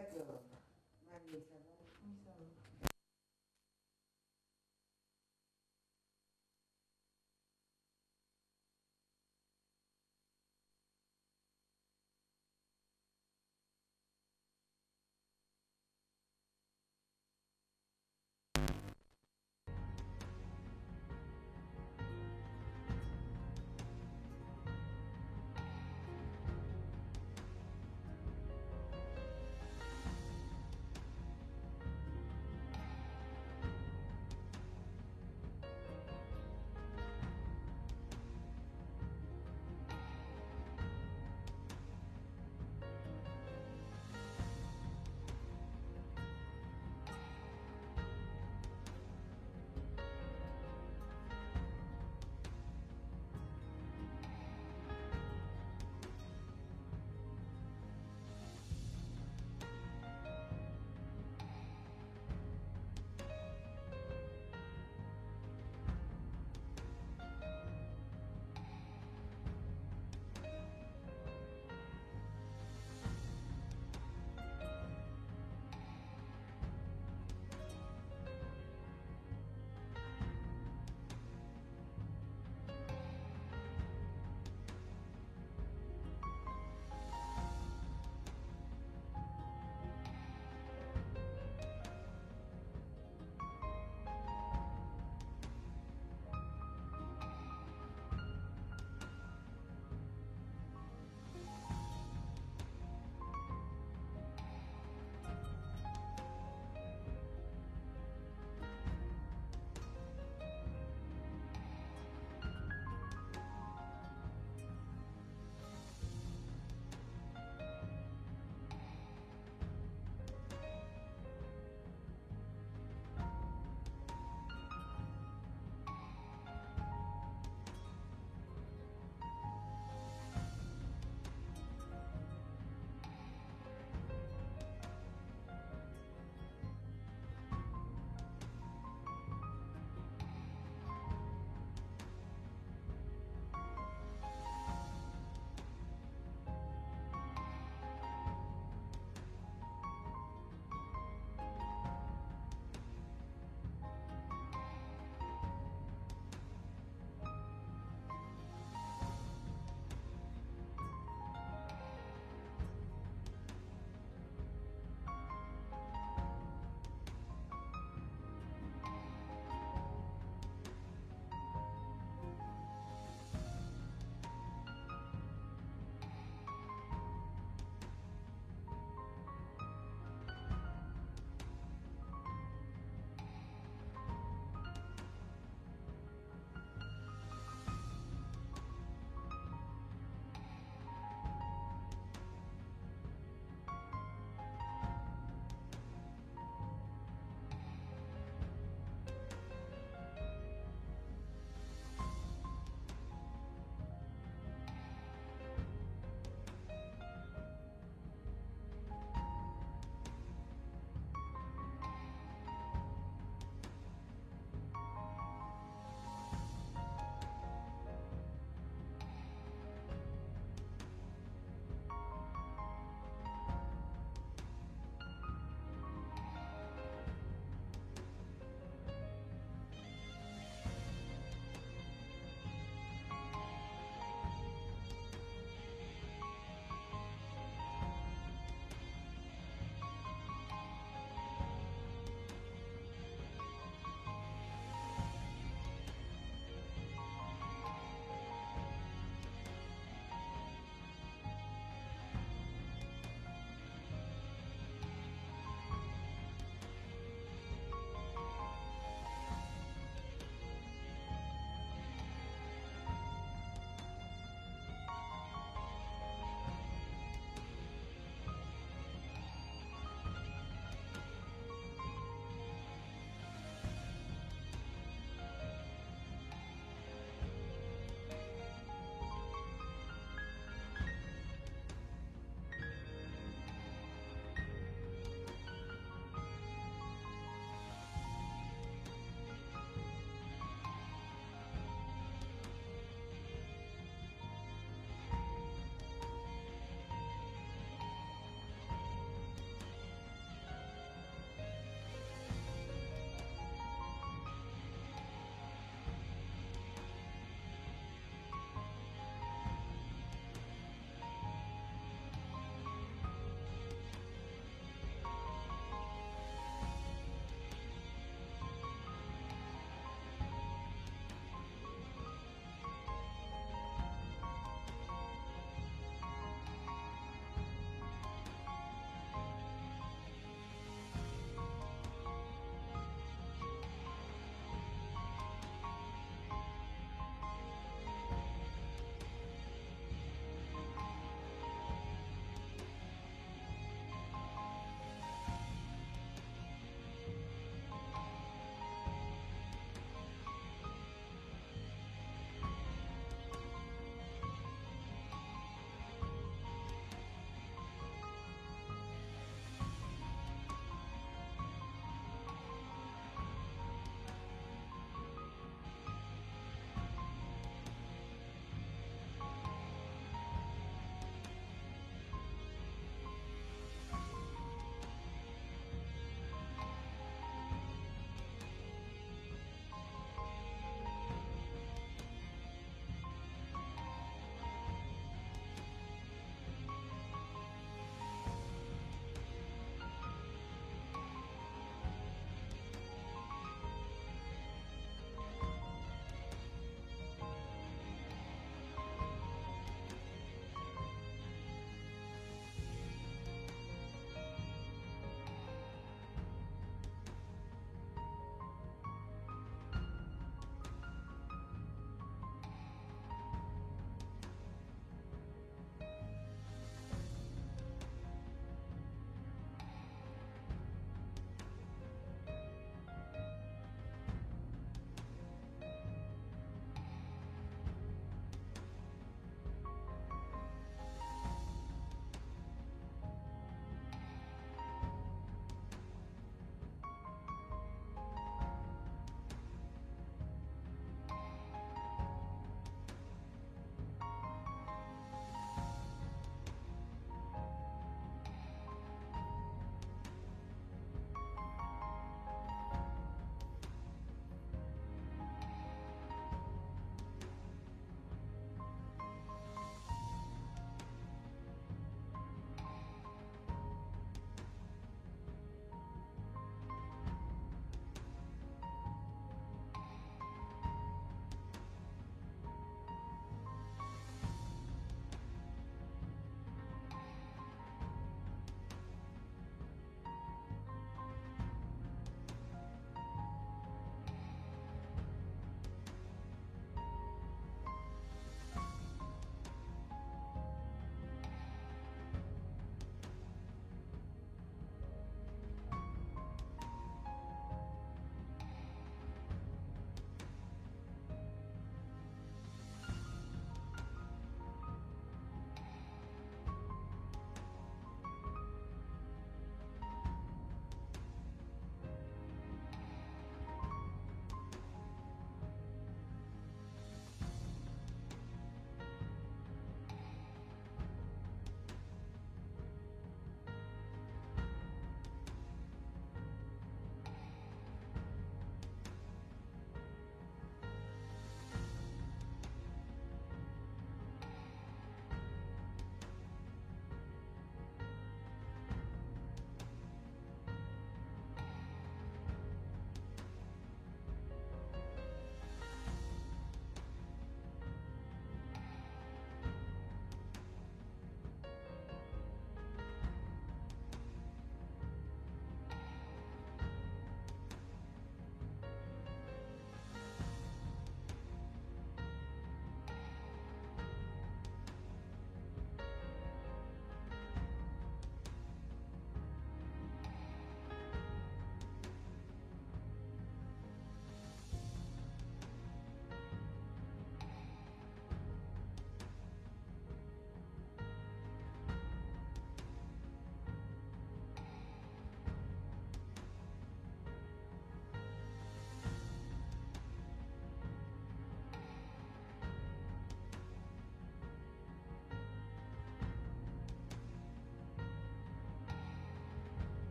D'accord. Marie, ça va? Oui, ça va.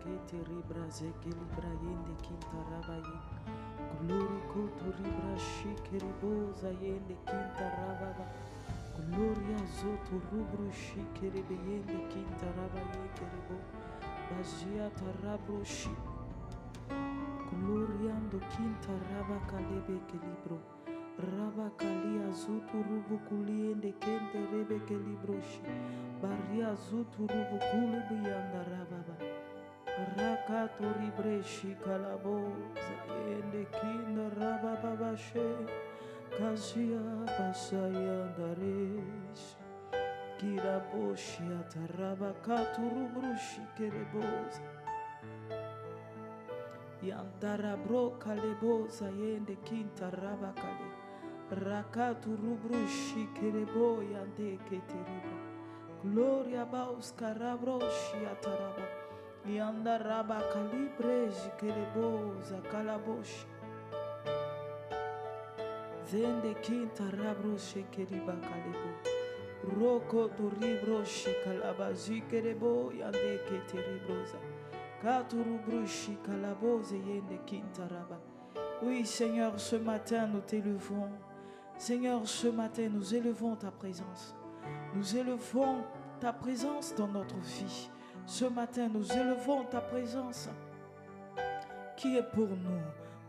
kete ribra zeke libra yende kinta rabaye. Glory koto ribra shike riboza yende kinta rababa. Gloria zoto rubru shike ribe yende kinta rabaye keribo. Bazia tarabro shi. Gloriando kinta raba kalebe kelibro. Raba kalia zutu rubu kuliende kente rebe kelibro shi. Baria zutu rubu kulubu yanda rababa. Rakato ribreshi kalaboza yende kinda rababa she. Kazia basaya daresh. Kiraboshi ataraba katu rubrushi kereboza. Yandara bro kaleboza yende kinta raba kale. Rakatu rubrushi kerebo yande keteriba. Gloria baus karabroshi ataraba. Yanda raba kalibreji kereboza kalaboshi. Zende kinta rabroshi keriba kalebo. Roko tu ribroshi kalabazi kerebo yande keteribroza. Katurubrushi kalaboze yende kintaraba. Oui, Seigneur, ce matin nous t'élevons. Seigneur, ce matin nous élevons ta présence. Nous élevons ta présence dans notre vie. Ce matin nous élevons ta présence qui est pour nous.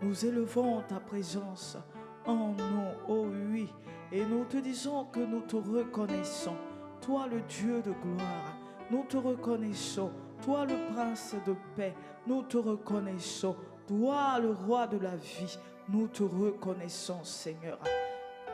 Nous élevons ta présence en nous, oh oui. Et nous te disons que nous te reconnaissons. Toi le Dieu de gloire, nous te reconnaissons. Toi le prince de paix, nous te reconnaissons. Toi le roi de la vie, nous te reconnaissons, Seigneur.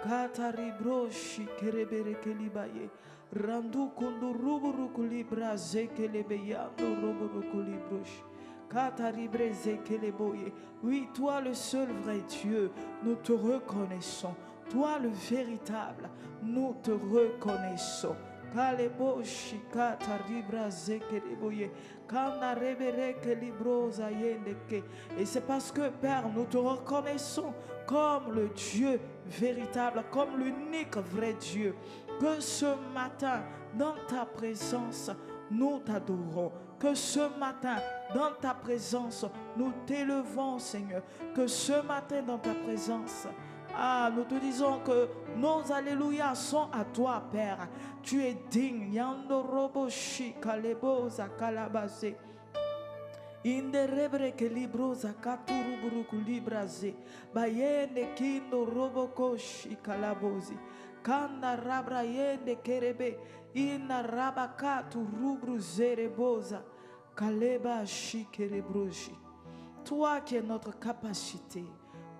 Kataribroshi kerebere kelibaye. Randu kunduruburu kulibra zekelebeyando roburu kulibroshi. Kataribre zekeleboye. Oui, toi le seul vrai Dieu, nous te reconnaissons. Toi le véritable, nous te reconnaissons. Kaleboshi kata ribra zeke deboye kana rebere ke libro zayendeke. Et c'est parce que Père, nous te reconnaissons comme le Dieu véritable, comme l'unique vrai Dieu, que ce matin dans ta présence nous t'adorons, que ce matin dans ta présence nous t'élevons, Seigneur, que ce matin dans ta présence nous te disons que nos alléluia sont à toi, Père. Tu es digne. Yando robo shi kaleboza kalabase. Inderebre ke libroza katuruburu kulibraze. Bayende kindo robo koshi kalabozi. Kanda rabra yende kerebe. Ina rabakatu rubru zereboza. Kaleba shi kerebroshi. Toi qui es notre capacité.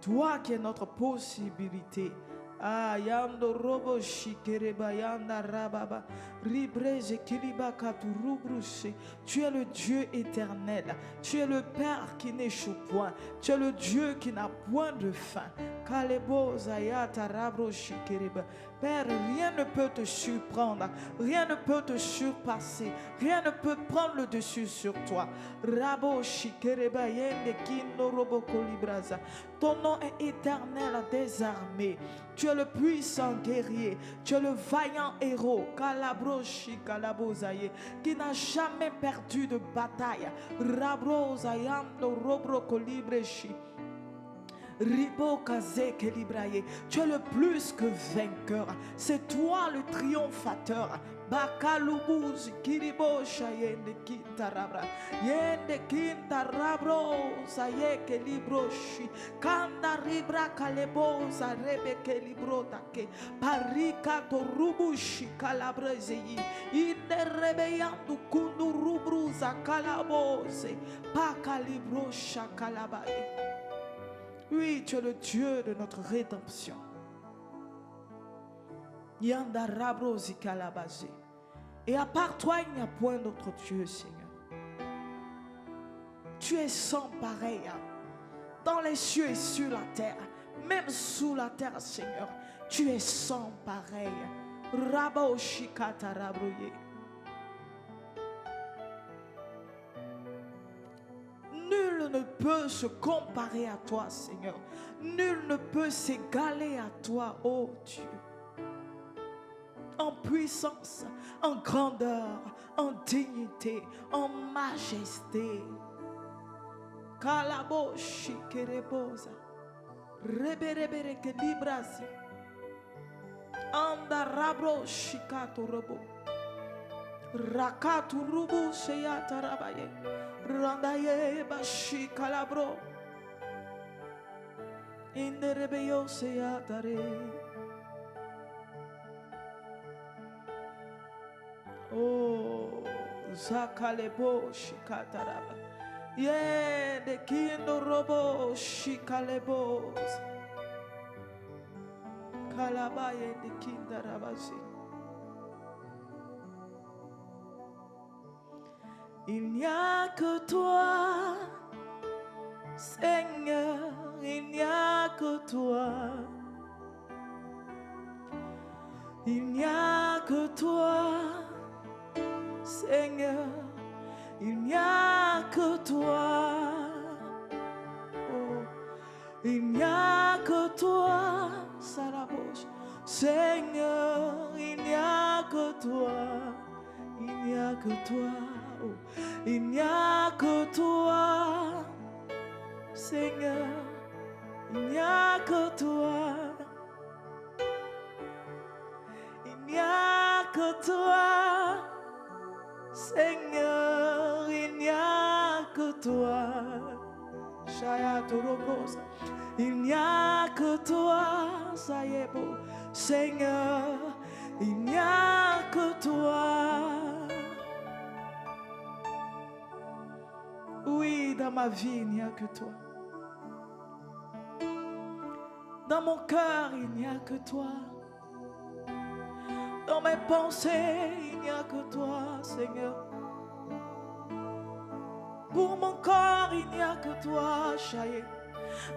Toi qui es notre possibilité. Yando robo shikereba yanda rababa ribreze kiliba katurubrusse. Tu es le Dieu éternel. Tu es le Père qui n'échoue point. Tu es le Dieu qui n'a point de fin. Kalebo zayata rabro shikereba. Père, rien ne peut te surprendre, rien ne peut te surpasser, rien ne peut prendre le dessus sur toi. Rabo shikereba yende kindo robo kolibraza. Ton nom est éternel des armées. Tu es le puissant guerrier, tu es le vaillant héros, Kalabroshi Kalabozaye, qui n'a jamais perdu de bataille. Rabrozayando robro kolibreshi. Ribo kaze kelibraye. Tu es le plus que vainqueur. C'est toi le triomphateur. Bakalubuz kiribo shayende kintarabra. Yende kintarabro saye kelibroshi. Kanda ribra kalebo sa rebe kelibro take. Parika to rubushi kalabrezeyi. Inde rebeyandu kundu rubruza kalabose. Pakalibro shakalabaye. Oui, tu es le Dieu de notre rédemption. Yanda rabrozi kalabazé. Et à part toi, il n'y a point d'autre Dieu, Seigneur. Tu es sans pareil, dans les cieux et sur la terre, même sous la terre, Seigneur. Tu es sans pareil. Rabo shikata rabroye. Nul ne peut se comparer à toi, Seigneur. Nul ne peut s'égaler à toi, ô Dieu. En puissance, en grandeur, en dignité, en majesté. Kalaboshi kerebosa. Reberebere ke librasi. Anda rabro shikato robo. Rakatu rubu sheyata rabaye. Randaye bashi kalabro. Inderebeyo sheyata re. Oh, zakalebo shikata raba. Ye de kindo robo shikalebos. Kalabaye de kinda rabasi. Il n'y a que toi, Seigneur, il n'y a que toi. Il n'y a que toi, Seigneur, il n'y a que toi. Oh, il n'y a que toi, Salabos. Seigneur, il n'y a que toi. Il n'y a que toi. Oh, il n'y a que toi, Seigneur. Il n'y a que toi. Il n'y a que toi, Seigneur, il n'y a que toi. Shaya Torobos. Il n'y a que toi, Sayebo. Seigneur, il n'y a que toi. Oui, dans ma vie, il n'y a que toi. Dans mon cœur, il n'y a que toi. Dans mes pensées, il n'y a que toi, Seigneur. Pour mon corps, il n'y a que toi, Chaye.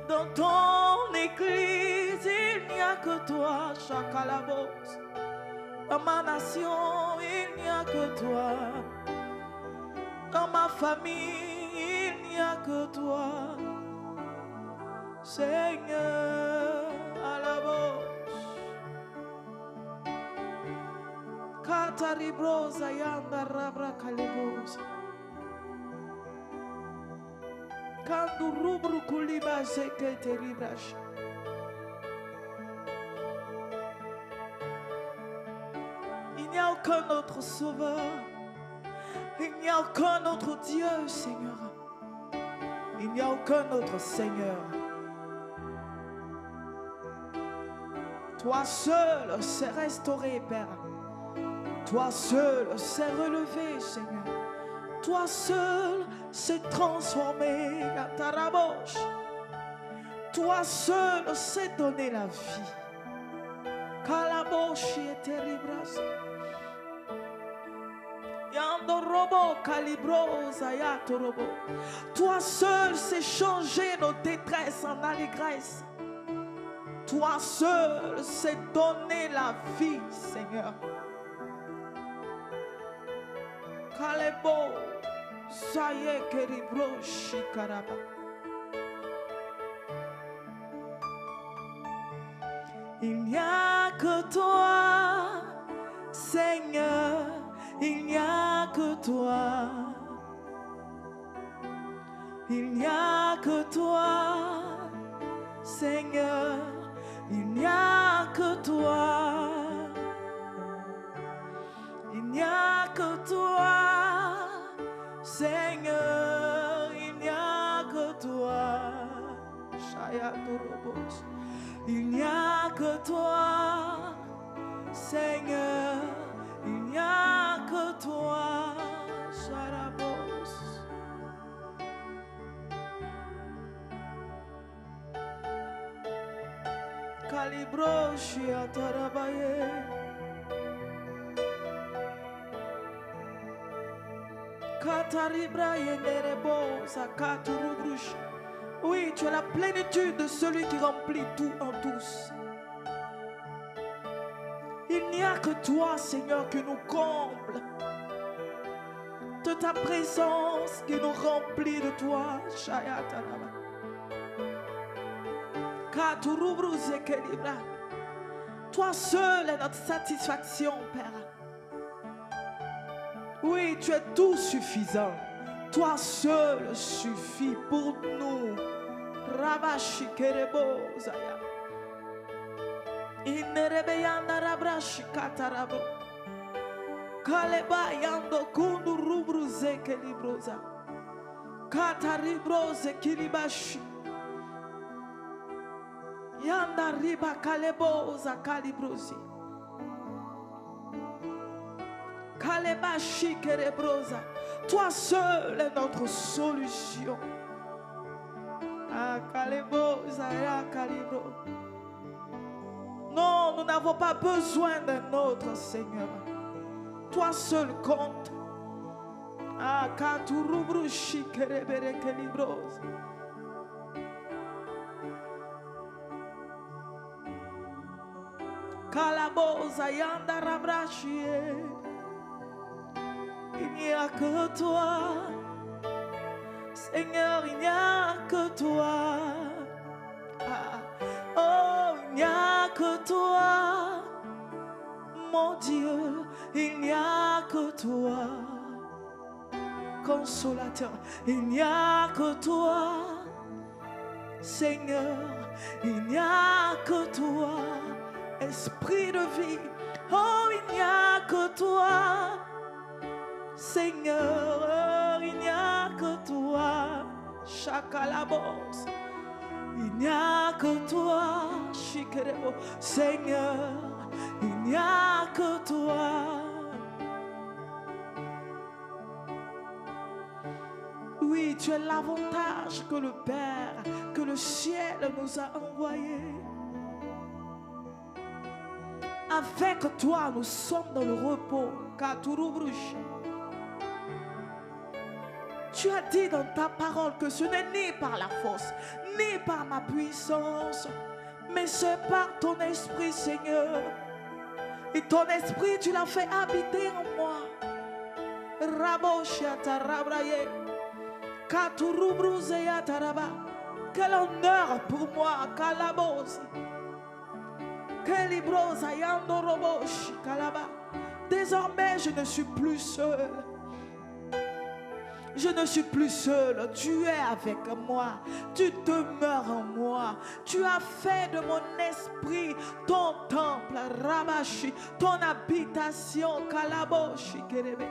Dans ton église, il n'y a que toi, Chakalabos. Dans ma nation, il n'y a que toi. Dans ma famille, il n'y a que toi, Seigneur, à la bosse. Kataribrosa yanda rabra kalebos. Kandu rubru kuliba sekete ribrash. Il n'y a aucun autre sauveur. Il n'y a aucun autre Dieu, Seigneur. Il n'y a aucun autre Seigneur. Toi seul sais restaurer, Père. Toi seul sais relever, Seigneur. Toi seul sais transformer, Tarabosh. Toi seul sais donner la vie. Kalabosh et terribras. Yandorobo calibro zayatorobo. Toi seul sais changer nos détresses en allégresse. Toi seul sais donner la vie, Seigneur. Kalebo zaye keribro shikaraba. Il n'y a que toi, Seigneur. Il n'y a que toi. Il n'y a que toi, Seigneur. Il n'y a que toi. Il n'y a que toi, Seigneur. Il n'y a que toi. Shaya Torobos. Il n'y a que toi, Seigneur. Il n'y a que toi, Sarabos. Calibroshi atarabaye. Kataribra yenerebo sakaturubrush. Oui, tu as la plénitude de celui qui remplit tout en tous. Il n'y a que toi, Seigneur, qui nous comble de ta présence, qui nous remplit de toi. Toi seul est notre satisfaction, Père. Oui, tu es tout suffisant. Toi seul suffis pour nous. Rabashi kerebo zaya. Inerebe yanda rabrashi katarabo. Kaleba yando kundu rubruze kelibroza. Kataribroze kilibashi. Yanda riba kaleboza kalibrozi. Kalebashi kerebroza. Toi seul est notre solution. Ah, kaleboza ya kalibro. Non, nous n'avons pas besoin d'un autre Seigneur. Toi seul compte. Ah, katurubrushi kerebere kelibroza. Kalaboza yanda rabrashie. Il n'y a que toi, Seigneur, il n'y a que toi. Ah, oh, il n'y a que toi, mon Dieu, il n'y a que toi. Consolateur, il n'y a que toi, Seigneur, il n'y a que toi. Esprit de vie, oh, il n'y a que toi, Seigneur, il n'y a que toi, Chakalabos, il n'y a que toi, Shikerebo, Seigneur, il n'y a que toi. Oui, tu es l'avantage que le Père, que le ciel nous a envoyé. Avec toi, nous sommes dans le repos. Tu as dit dans ta parole que ce n'est ni par la force, ni par ma puissance, mais c'est par ton esprit, Seigneur. Et ton esprit, tu l'as fait habiter en moi. Quel honneur pour moi, Kalabos. Désormais, je ne suis plus seul. Je ne suis plus seul. Tu es avec moi. Tu demeures en moi. Tu as fait de mon esprit ton temple, Rabashi, ton habitation, Kalaboshi, Kerebe.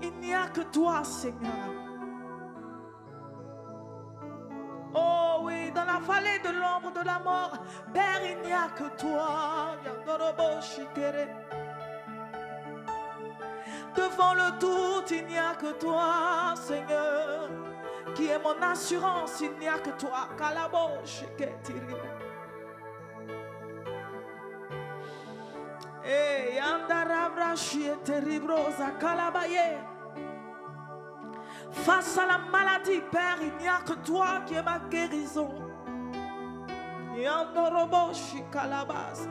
Il n'y a que toi, Seigneur. Oh oui, dans la vallée de l'ombre de la mort, Père, il n'y a que toi. Devant le doute, il n'y a que toi, Seigneur. Qui est mon assurance, il n'y a que toi. Et Andarabrashi terribrosa Kalabaye. Face à la maladie, Père, il n'y a que toi qui es ma guérison. Yandoroboshi Kalabas.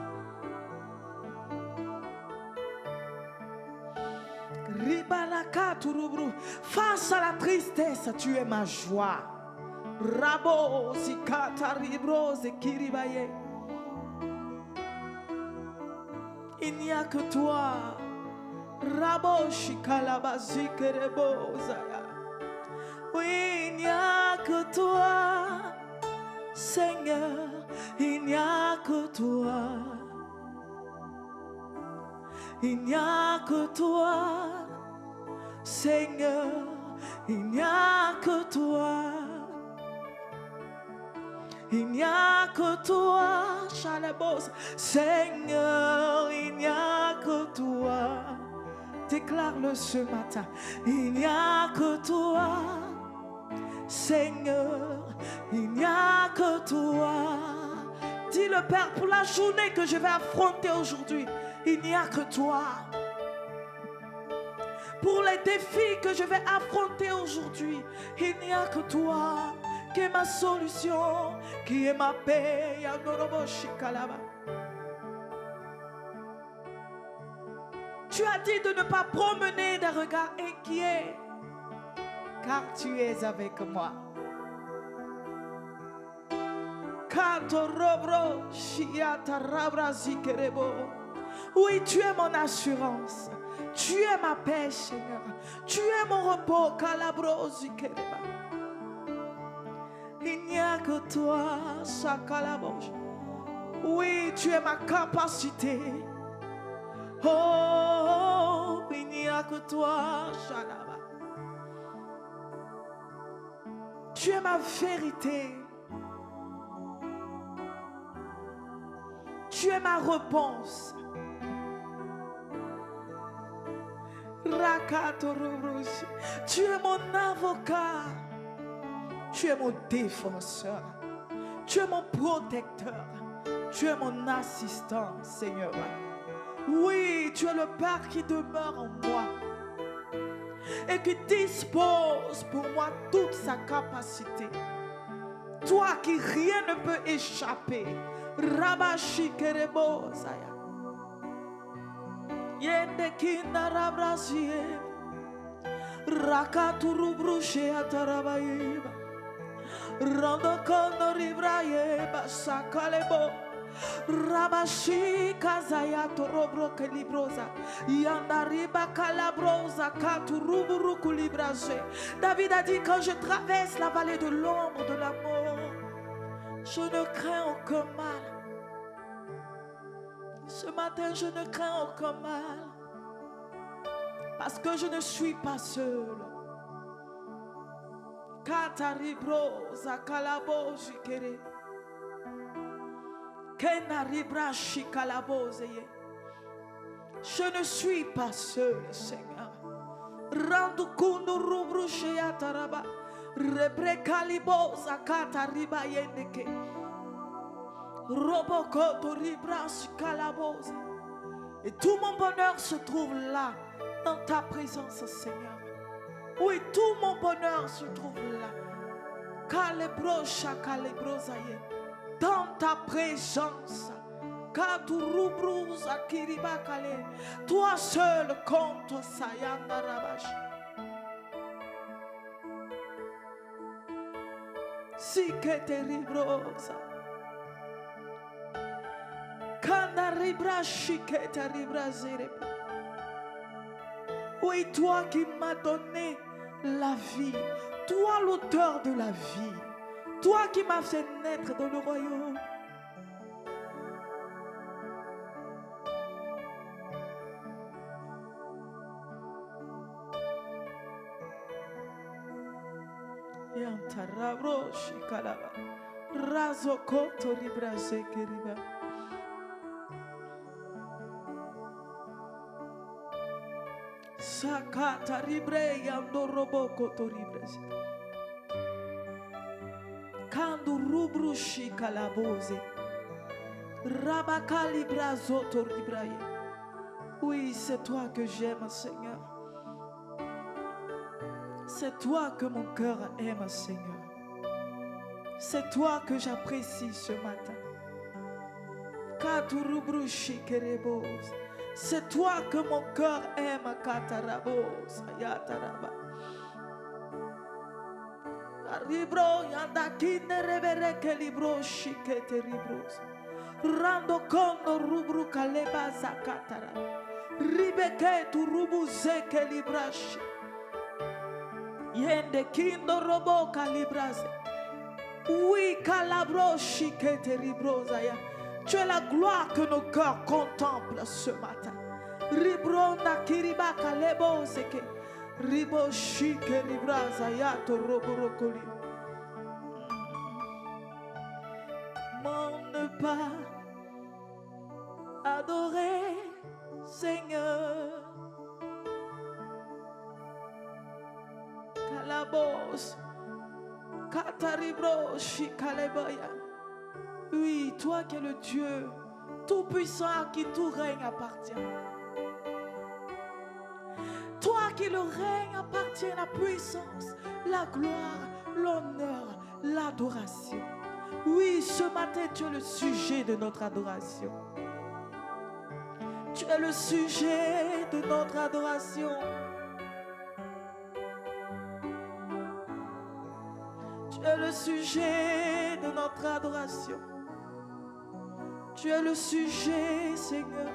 Ribalaka Turubru. Face à la tristesse, tu es ma joie. Rabo Zikata Ribrose Kiribaye. Il n'y a que toi. Raboshi Kalabazi Kerebozaya. Oui, il n'y a que toi, Seigneur, il n'y a que toi. Il n'y a que toi, Seigneur, il n'y a que toi. Il n'y a que toi, Chalabos, Seigneur, il n'y a que toi. Déclare-le ce matin, il n'y a que toi. Seigneur, il n'y a que toi. Dis le Père pour la journée que je vais affronter aujourd'hui. Il n'y a que toi. Pour les défis que je vais affronter aujourd'hui, il n'y a que toi qui est ma solution, qui est ma paix. Tu as dit de ne pas promener des regards inquiets, car tu es avec moi. Oui, tu es mon assurance. Tu es ma paix, Seigneur. Tu es mon repos, Calabrosi Kereba. Il n'y a que toi, Sakalabos. Oui, tu es ma capacité. Oh, il n'y a que toi, Shalaba. Tu es ma vérité. Tu es ma réponse. Rakatororoshi. Tu es mon avocat. Tu es mon défenseur. Tu es mon protecteur. Tu es mon assistant, Seigneur. Oui, tu es le Père qui demeure en moi et qui dispose pour moi toute sa capacité. Toi qui rien ne peut échapper. Rabashi Kerebo Zaya. Yende Kina Rabrasie. Rakaturu Bruche Atarabaïba. Rando Kono Ribraye Sakalebo. Rabashi Kazaya Torobro Kelibrosa. Yandariba Calabrosa Katuruburu Kulibrase. David a dit: quand je traverse la vallée de l'ombre de la mort, je ne crains aucun mal. Ce matin, je ne crains aucun mal. Parce que je ne suis pas seul. Kataribrosa Kalaboji Kere. Je ne suis pas seul, Seigneur. Randukundu rubruche ataraba. Reprekalibo zakata riba yendeke. Robokoto ribras kalabose. Et tout mon bonheur se trouve là, dans ta présence, Seigneur. Oui, tout mon bonheur se trouve là. Kalebrocha kalebrosaye. Dans ta présence. Toi seul compte Sayanda Rabash. Si que terribrosa. Kanda ribrashi que terribrazere. Oui, toi qui m'as donné la vie. Toi l'auteur de la vie. Toi qui m'as fait naître dans le royaume. Yantarabroshi kalaba. Razokoto ribrase keriba. Sakata ribre yandoroboko to ribrase. Kandu rubrushi kalaboze. Rabakali brazoto ribraye. Oui, c'est toi que j'aime, Seigneur. C'est toi que mon cœur aime, Seigneur. C'est toi que j'apprécie ce matin. Katurubrushi kerebos. C'est toi que mon cœur aime, Katarabos, Ayataraba. Ribro yandakine revere ke libro shikete ribros. Rando kono rubru kaleba zakatara. Ribeke tu rubu zeke librashi. Yende kindo robo kalibrase. Oui, calabro shikete ribrosaya. Tu es la gloire que nos cœurs contemplent ce matin. Ribronda kiriba kalebo seke. Ribo shike librasaya to robo rokoli. Comment ne pas adorer Seigneur? Kalabos, Kataribro, Shikalebaya. Oui, toi qui es le Dieu tout-puissant à qui tout règne appartient. Toi qui le règne appartient la puissance, la gloire, l'honneur, l'adoration. Oui, ce matin, tu es le sujet de notre adoration. Tu es le sujet de notre adoration. Tu es le sujet de notre adoration. Tu es le sujet, Seigneur.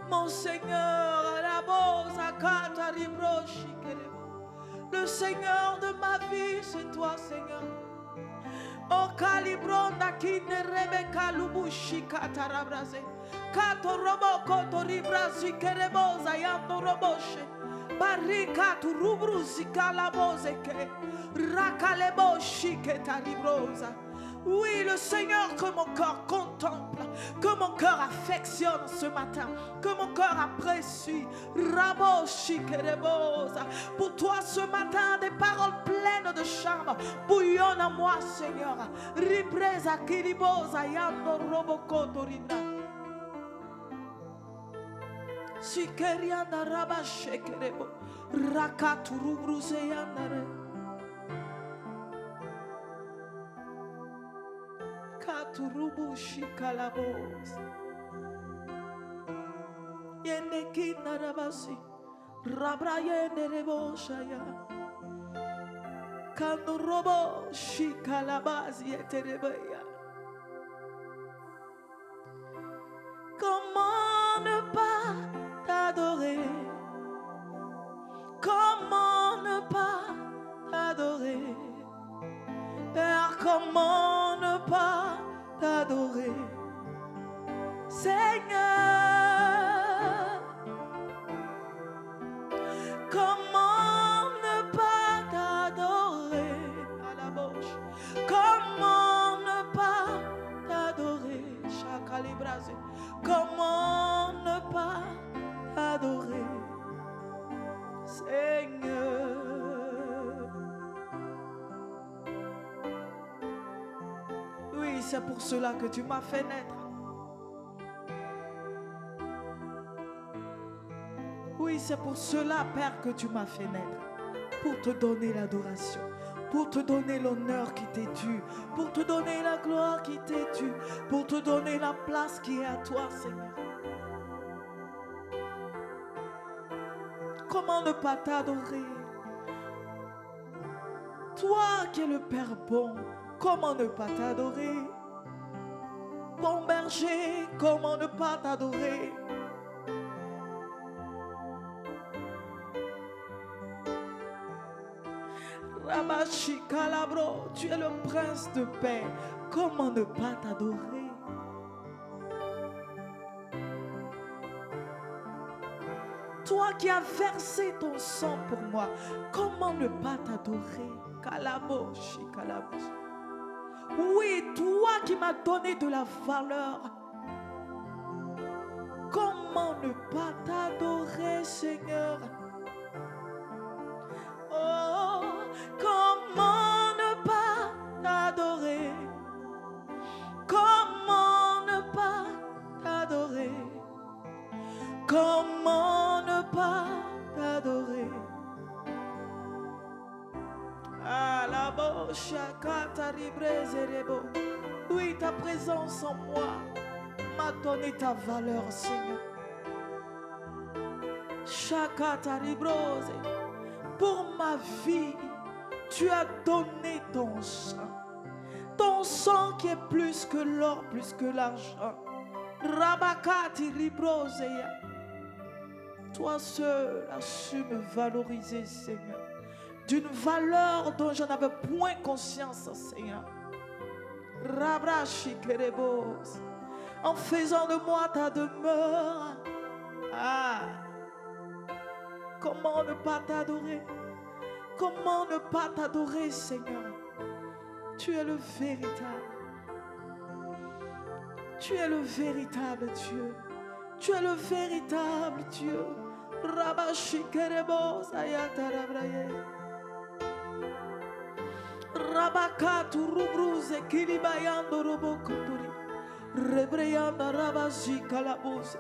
Mon Seigneur, le Seigneur de ma vie, c'est toi, Seigneur. O calibronda kine rebeka lubushi katarabraze. Kato robo koto ribrazi kereboza yando roboshe. Barika tu rubruzi kalaboze ke. Rakaleboshi ketaribroza. Oui, le Seigneur que mon cœur contemple, que mon cœur affectionne ce matin, que mon cœur apprécie. Raboshi kereboza. Pour toi ce matin, des paroles pleines de charme bouillonnent en moi, Seigneur. Ripresa kiriboza yando robokoto rina. Sikerianda rabashe kerebo. Rakatu rubruze yandare. Katurubushi kalabos. Yende kinarabasi. Rabra yende reboshaya. Kandurobo shi kalabazi eterebeya. Comment ne pas t'adorer? Comment ne pas t'adorer? Père, comment ne pas t'adorer? Seigneur, comment ne pas t'adorer? À la bouche. Comment ne pas t'adorer? Chakalibrase. Comment ne pas t'adorer? Seigneur. Oui, c'est pour cela que tu m'as fait naître. Oui, c'est pour cela, Père, que tu m'as fait naître. Pour te donner l'adoration, pour te donner l'honneur qui t'est dû, pour te donner la gloire qui t'est due, pour te donner la place qui est à toi, Seigneur. Comment ne pas t'adorer? Toi qui es le Père bon, comment ne pas t'adorer? Bon berger, comment ne pas t'adorer? Rabashi Kalabro, tu es le prince de paix, comment ne pas t'adorer? Toi qui as versé ton sang pour moi, comment ne pas t'adorer? Kalaboshi Kalaboshi. Oui, toi qui m'as donné de la valeur, comment ne pas t'adorer, Seigneur? Oh, comment ne pas t'adorer? Comment ne pas t'adorer? Comment ne pas t'adorer? Ah, la bouche, oui, ta présence en moi m'a donné ta valeur, Seigneur. Shakataribrose, pour ma vie, tu as donné ton sang qui est plus que l'or, plus que l'argent. Rabakati ribroseya. Toi seul as su me valoriser, Seigneur, d'une valeur dont je n'avais point conscience, Seigneur. Rabrashi kerebos, en faisant de moi ta demeure. Ah, comment ne pas t'adorer? Comment ne pas t'adorer, Seigneur? Tu es le véritable. Tu es le véritable Dieu. Tu es le véritable Dieu. Rabashi kerebos ayatarabraye. Rabakatu rubruze kiribayando robokoturi. Rebreyanda rabashi kalabose.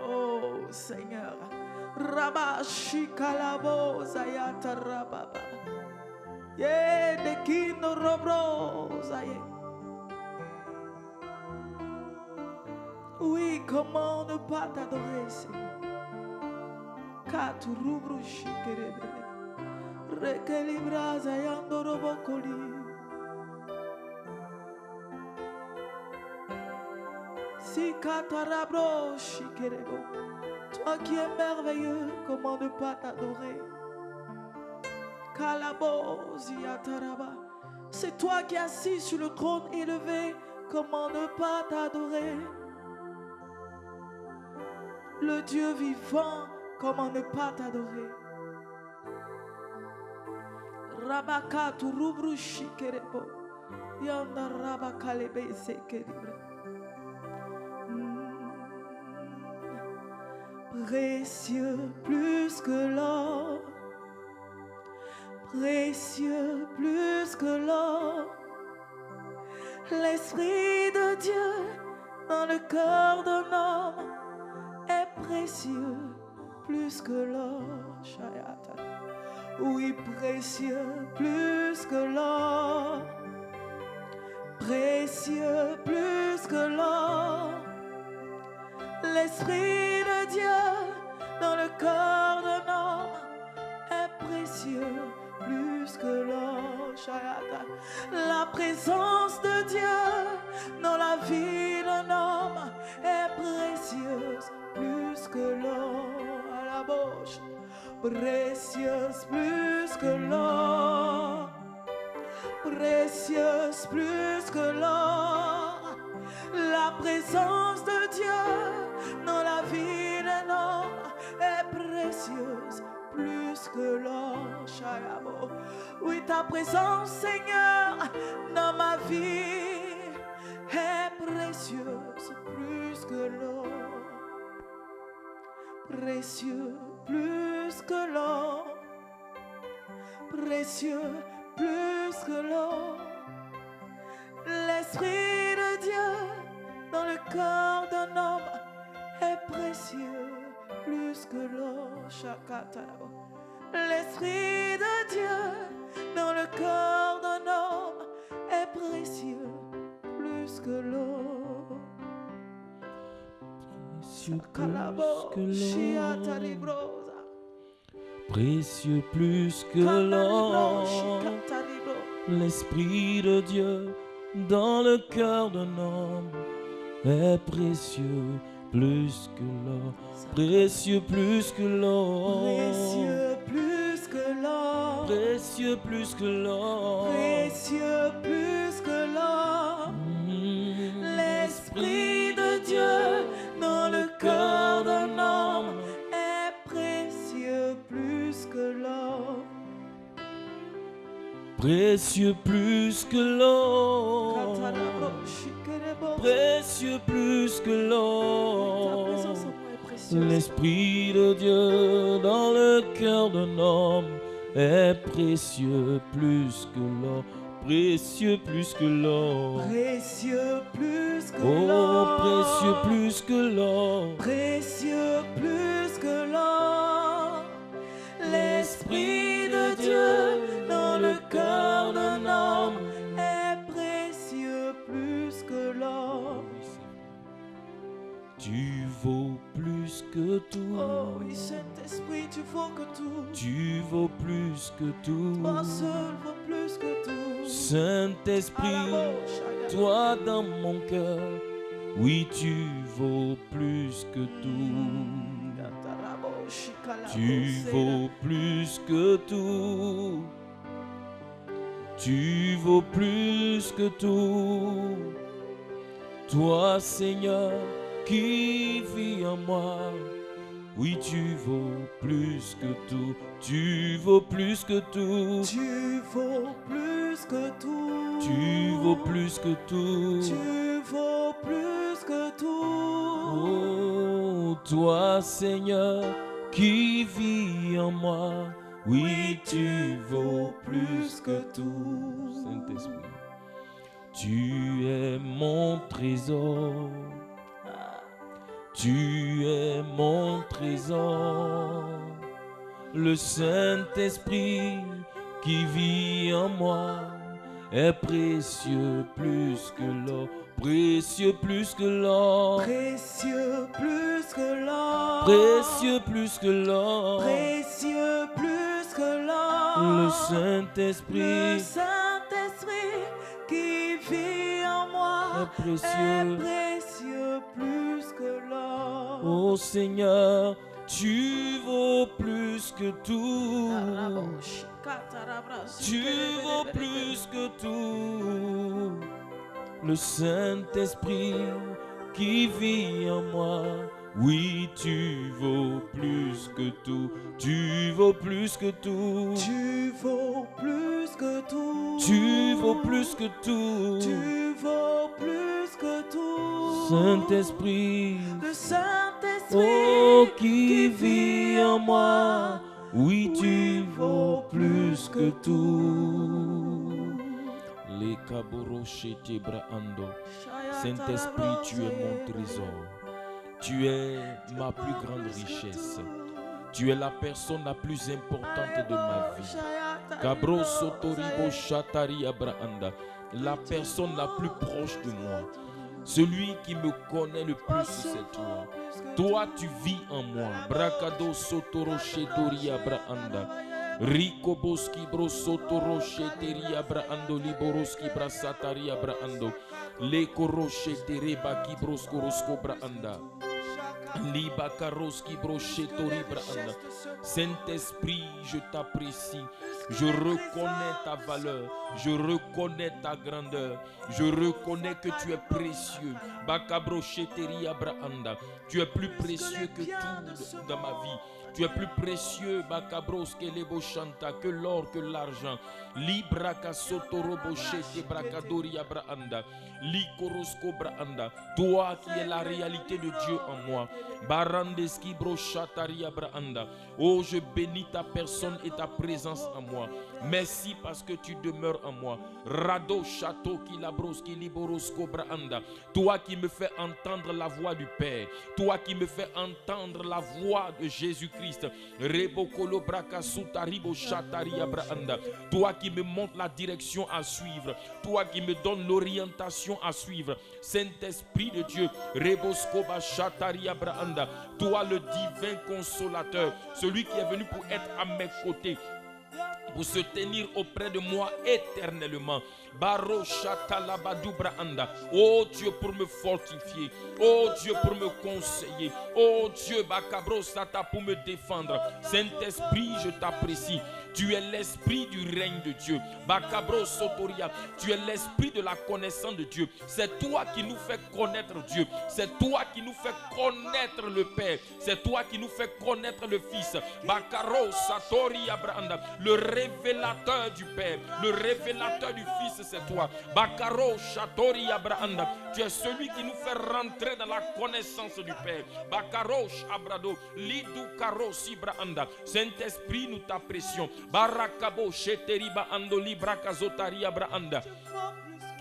Oh Seigneur. Rabashi kalabosa yata rababa. Ye de kino robrosa ye. Oui, comment ne pas t'adorer, Seigneur? Katu rubrushi kerebele. Rekelibraza yando robokoli. Si katarabro shikerebo. Toi qui es merveilleux, comment ne pas t'adorer? Kalabozi ataraba. C'est toi qui es assis sur le trône élevé, comment ne pas t'adorer? Le Dieu vivant, comment ne pas t'adorer? Rabaka turubru shikerebo. Yanda rabakalebe sekeribre. Précieux plus que l'or, précieux plus que l'or, l'Esprit de Dieu dans le cœur d'un homme est précieux plus que l'or. Oui, précieux plus que l'or, précieux plus que l'or, l'Esprit de Dieu dans le cœur d'un homme est précieux plus que l'or. La présence de Dieu dans la vie d'un homme est précieuse plus que l'or. À la bouche, précieuse plus que l'or, précieuse plus que l'or. La présence de Dieu dans la vie d'un homme est précieuse plus que l'or. Oui, ta présence, Seigneur, dans ma vie est précieuse plus que l'or. Précieux plus que l'or, précieux plus que l'or. L'Esprit de Dieu dans le cœur d'un homme est précieux plus que l'or. L'Esprit de Dieu dans le cœur d'un homme est précieux plus que l'or. Précieux plus que l'or, précieux plus que l'or, l'Esprit de Dieu dans le cœur d'un homme est précieux plus que l'or, précieux plus que l'or, précieux plus que l'or, précieux plus que l'or, précieux plus que l'or. L'Esprit de Dieu dans le cœur d'un homme est précieux plus que l'or. Précieux plus que l'or, précieux plus que l'or. L'Esprit de Dieu dans le cœur d'un homme est précieux plus que l'or, précieux plus que l'or. Précieux plus que Oh, l'or. précieux plus que l'or. Précieux plus que l'or. L'Esprit de Dieu dans le cœur d'un homme est précieux plus que l'or. Tu vaux plus que tout. Oh oui, Saint-Esprit, tu vaux que tout. Tu vaux plus que tout. Toi seul vaut plus que tout. Saint-Esprit, toi dans mon cœur, oui, tu vaux plus que tout. Tu vaux plus que tout. Tu vaux plus que tout. Toi, Seigneur, qui vis en moi, oui, tu vaux plus que tout. Tu vaux plus que tout. Tu vaux plus que tout. Tu vaux plus que tout. Tu vaux plus que tout. Oh, toi, Seigneur, qui vis en moi, oui, tu vaux plus que tout. Saint-Esprit, tu es mon trésor. Tu es mon trésor. Le Saint-Esprit qui vit en moi est précieux plus que l'or. Précieux plus que l'or. Précieux plus que l'or. Précieux plus que l'or. Précieux plus que l'or. Le Saint-Esprit. Le Saint-Esprit qui vit en moi est précieux. précieux plus que l'or. Oh Seigneur, tu vaux plus que tout. Tu vaux plus que tout. Le Saint-Esprit qui vit en moi. Oui, tu vaux plus que tout. Tu vaux plus que tout. Tu vaux plus que tout. Tu vaux plus que tout. Tu vaux plus que tout. Saint-Esprit, Le Saint-Esprit oh, qui vit en moi. Oui, tu vaux plus que tout. Les kaboroshete braando. Saint-Esprit, tu es mon trésor. Tu es ma plus grande richesse. Tu es la personne la plus importante de ma vie. Kabro sotoribo shatari abraanda. La personne la plus proche de moi. Celui qui me connaît le plus, c'est toi. Toi, tu vis en moi. Brakado sotoro shetori abraanda. Rico boski bro sotoro sheteri abraando liboroski brasatari abraando. Le koroshe tereba ki broskorosko braanda. Liba karoski brochétori braanda. Saint-Esprit, je t'apprécie. Je reconnais ta valeur. Je reconnais ta grandeur. Je reconnais que tu es précieux. Bakabrocheteria braanda. Tu es plus précieux que tout dans ma vie. Tu es plus précieux, Bakabros Kelebo Shanta, que l'or, que l'argent. Libraka Sotorobo Shete Brakadoria Braanda. Likorosko Braanda. Toi qui es la réalité de Dieu en moi. Barandeski Brochataria Braanda. Oh, je bénis ta personne et ta présence en moi. Merci parce que tu demeures en moi. Rado Chateau Kilabroski Liborosko Braanda. Toi qui me fais entendre la voix du Père. Toi qui me fais entendre la voix de Jésus-Christ. Rebokolo Brakasuta Ribo Chataria Braanda. Toi qui me montres la direction à suivre. Toi qui me donnes l'orientation à suivre. Saint-Esprit de Dieu. Reboskoba Chataria Braanda. Toi le divin consolateur. Celui qui est venu pour être à mes côtés. Pour se tenir auprès de moi éternellement. Baro Chatalabadou Braanda. Oh Dieu, pour me fortifier. Oh Dieu, pour me conseiller. Oh Dieu, Bakabro Sata, pour me défendre. Saint-Esprit, je t'apprécie. Tu es l'esprit du règne de Dieu. Bakabro Sotoria. Tu es l'esprit de la connaissance de Dieu. C'est toi qui nous fais connaître Dieu. C'est toi qui nous fais connaître le Père. C'est toi qui nous fais connaître le Fils. Bakaro Satori Abrahanda. Le révélateur du Père. Le révélateur du Fils, c'est toi. Bakaro Satori Abrahanda. Tu es celui qui nous fait rentrer dans la connaissance du Père. Bakarosh Abrado. Lidu Karo Sibrahanda. Saint-Esprit, nous t'apprécions. Barakabo sheteriba ando libra kazotaria braanda.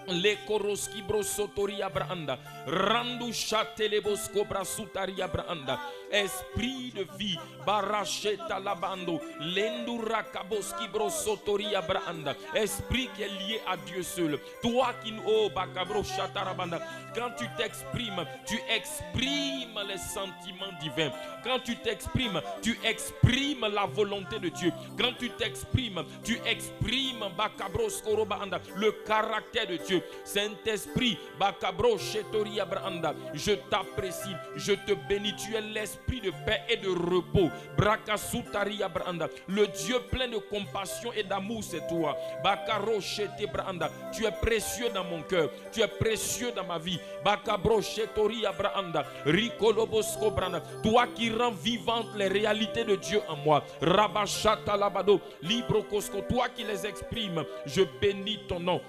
Le koroski brosotoria braanda. Randu chatelebos cobra sutaria braanda. Esprit de vie. Baracheta labando. Lendu rakaboski brosotoria braanda. Esprit qui est lié à Dieu seul. Toi qui oh bakabro chatarabanda. Quand tu t'exprimes, tu exprimes les sentiments divins. Quand tu t'exprimes, tu exprimes la volonté de Dieu. Quand tu t'exprimes, tu exprimes bakabros korobanda, le caractère de Dieu. Saint-Esprit, bakabro chetoria branda, je t'apprécie, je te bénis. Tu es l'esprit de paix et de repos. Brakasutaria branda, le Dieu plein de compassion et d'amour, c'est toi. Bakaro chete branda, tu es précieux dans mon cœur, tu es précieux dans ma vie. Bakabro chetoria branda, rikolobosko branda, toi qui rends vivantes les réalités de Dieu en moi. Rabachata labado, libro kosko, toi qui les exprimes, je bénis ton nom.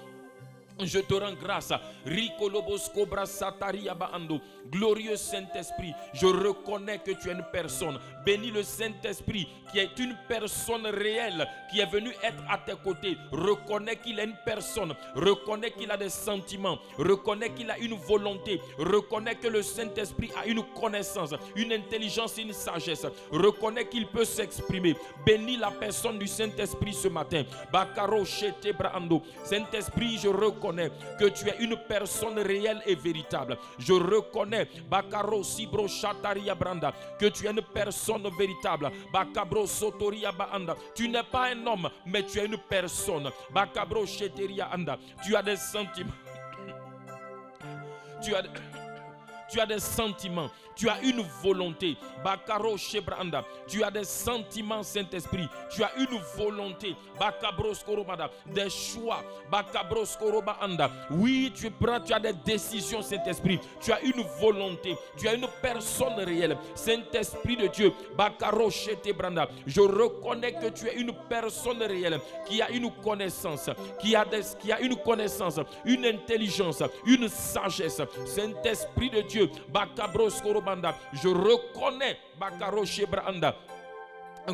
Je te rends grâce. Glorieux Saint-Esprit, je reconnais que tu es une personne. Bénis le Saint-Esprit qui est une personne réelle, qui est venu être à tes côtés. Reconnais qu'il est une personne. Reconnais qu'il a des sentiments. Reconnais qu'il a une volonté. Reconnais que le Saint-Esprit a une connaissance, une intelligence et une sagesse. Reconnais qu'il peut s'exprimer. Bénis la personne du Saint-Esprit ce matin. Bakaro Shete Brando. Saint-Esprit, je reconnais reconnais que tu es une personne réelle et véritable. Je reconnais, Bakaro Sibro Shataria Branda, que tu es une personne véritable. Bakabro Sotoria Baanda. Tu n'es pas un homme, mais tu es une personne. Bakabro Sheteria Anda. Tu as des sentiments. Tu as des sentiments, tu as une volonté. Bakaro Shebranda, tu as des sentiments, Saint-Esprit. Tu as une volonté. Bakabros Korobada, des choix. Bakabros Korobaanda. Oui, tu as des décisions, Saint-Esprit. Tu as une volonté. Tu as une personne réelle. Saint-Esprit de Dieu. Bakaro Shetebranda. Je reconnais que tu es une personne réelle qui a une connaissance, qui a une connaissance, une intelligence, une sagesse. Saint-Esprit de Dieu. Bakabros Korobanda. Je reconnais Bakaro Shebranda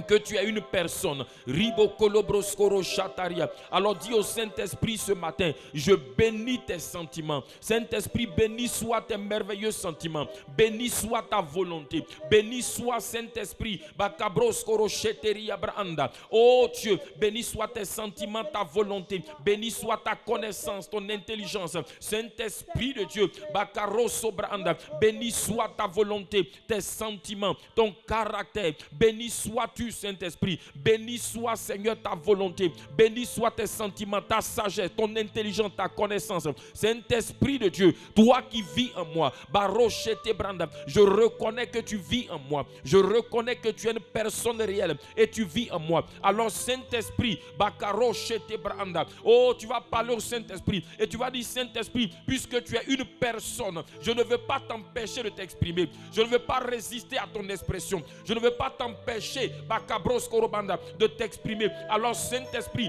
que tu es une personne. Ribo Kolobroskoro Shataria. Alors dis au Saint-Esprit ce matin, je bénis tes sentiments. Saint-Esprit, bénis soit tes merveilleux sentiments. Bénis soit ta volonté. Bénis soit Saint-Esprit. Bakabroskoro Sheteria Branda. Oh Dieu, bénis soit tes sentiments, ta volonté. Bénis soit ta connaissance, ton intelligence. Saint-Esprit de Dieu. Bakaroso Branda. Bénis soit ta volonté, tes sentiments, ton caractère. Bénis soit tu, Saint-Esprit. Béni soit, Seigneur, ta volonté. Béni soit tes sentiments, ta sagesse, ton intelligence, ta connaissance. Saint-Esprit de Dieu, toi qui vis en moi, Barochete Branda, je reconnais que tu vis en moi. Je reconnais que tu es une personne réelle et tu vis en moi. Alors, Saint-Esprit, Bakarochete Branda, oh, tu vas parler au Saint-Esprit et tu vas dire, Saint-Esprit, puisque tu es une personne, je ne veux pas t'empêcher de t'exprimer. Je ne veux pas résister à ton expression. Je ne veux pas t'empêcher de t'exprimer. Alors Saint-Esprit,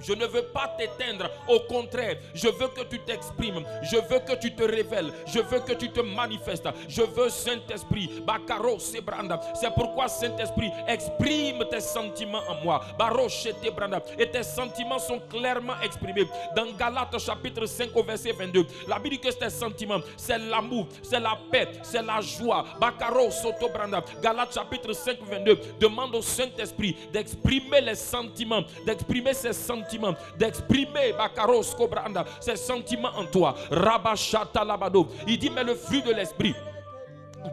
je ne veux pas t'éteindre. Au contraire, je veux que tu t'exprimes. Je veux que tu te révèles. Je veux que tu te manifestes. Je veux, Saint-Esprit, Bakaro Sebranda. C'est pourquoi, Saint-Esprit, exprime tes sentiments en moi. Barochete Branda. Et tes sentiments sont clairement exprimés. Dans Galates chapitre 5 au verset 22, la Bible dit que tes sentiments, c'est l'amour, c'est la paix, c'est la joie. Bakaro Soto Branda. Galates chapitre 5 22. Demande au Saint-Esprit d'exprimer les sentiments, d'exprimer ses sentiments, d'exprimer Bakaros Kobranda, ces sentiments en toi. Rabashata Labado. Il dit, mais le fruit de l'esprit,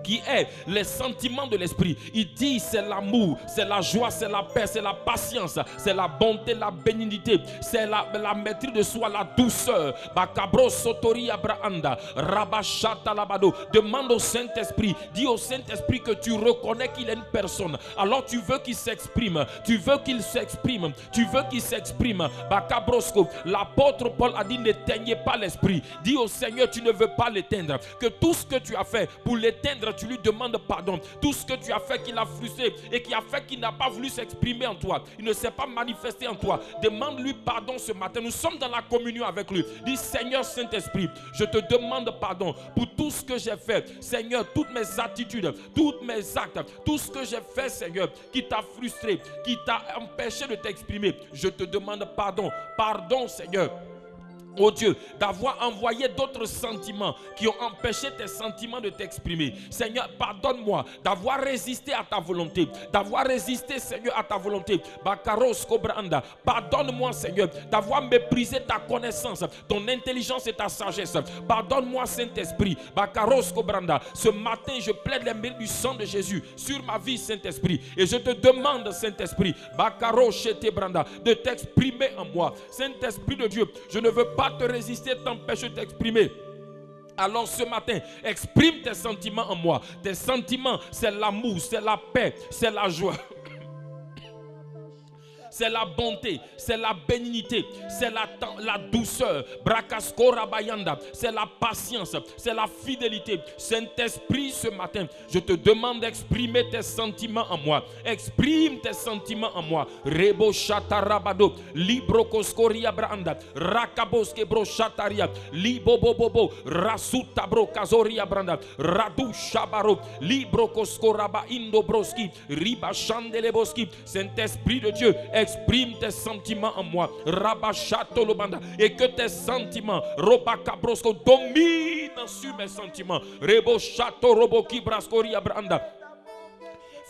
qui est les sentiments de l'esprit, il dit c'est l'amour, c'est la joie, c'est la paix, c'est la patience, c'est la bonté, la bénignité, c'est la maîtrise de soi, la douceur. Bakabro Sotori Abrahanda, Rabashata Labado. Demande au Saint-Esprit, dis au Saint-Esprit que tu reconnais qu'il est une personne. Alors tu veux qu'il s'exprime, tu veux qu'il s'exprime, tu veux qu'il s'exprime. Bakabrosko, l'apôtre Paul a dit, n'éteignez pas l'esprit. Dis au Seigneur, tu ne veux pas l'éteindre, que tout ce que tu as fait pour l'éteindre, tu lui demandes pardon. Tout ce que tu as fait qu'il a frustré et qui a fait qu'il n'a pas voulu s'exprimer en toi, il ne s'est pas manifesté en toi, demande-lui pardon ce matin. Nous sommes dans la communion avec lui. Dis, Seigneur Saint-Esprit, je te demande pardon pour tout ce que j'ai fait. Seigneur, toutes mes attitudes, tous mes actes, tout ce que j'ai fait, Seigneur, qui t'a frustré, qui t'a empêché de t'exprimer, je te demande pardon. Pardon, Seigneur. Oh Dieu, d'avoir envoyé d'autres sentiments qui ont empêché tes sentiments de t'exprimer. Seigneur, pardonne-moi d'avoir résisté à ta volonté, d'avoir résisté, Seigneur, à ta volonté. Bakaros Kobranda, pardonne-moi, Seigneur, d'avoir méprisé ta connaissance, ton intelligence et ta sagesse. Pardonne-moi, Saint-Esprit. Bakaros Kobranda, ce matin, je plaide les mérites du sang de Jésus sur ma vie, Saint-Esprit. Et je te demande, Saint-Esprit, Bakaros Shetebranda, de t'exprimer en moi. Saint-Esprit de Dieu, je ne veux pas te résister, t'empêcher de t'exprimer. Alors ce matin, exprime tes sentiments en moi. Tes sentiments, c'est l'amour, c'est la paix, c'est la joie. C'est la bonté, c'est la bénignité, c'est la douceur, Brakaskora Bayanda, c'est la patience, c'est la fidélité. Saint-Esprit, ce matin, je te demande d'exprimer tes sentiments en moi. Exprime tes sentiments en moi. Rebo Shatarabado, Libro Koskoria Branda, Rakaboske Bro Shataria, Libo Bobo, Rasuta Bro Kazoria Branda, Radu Shabaro, Libro Koskoraba Indobroski, Riba Chandeleboski. Saint-Esprit de Dieu, exprime tes sentiments en moi. Rabachato Lobanda. Et que tes sentiments, Robakabrosco, dominent sur mes sentiments. Rebo Chato Roboki Brascoria Branda.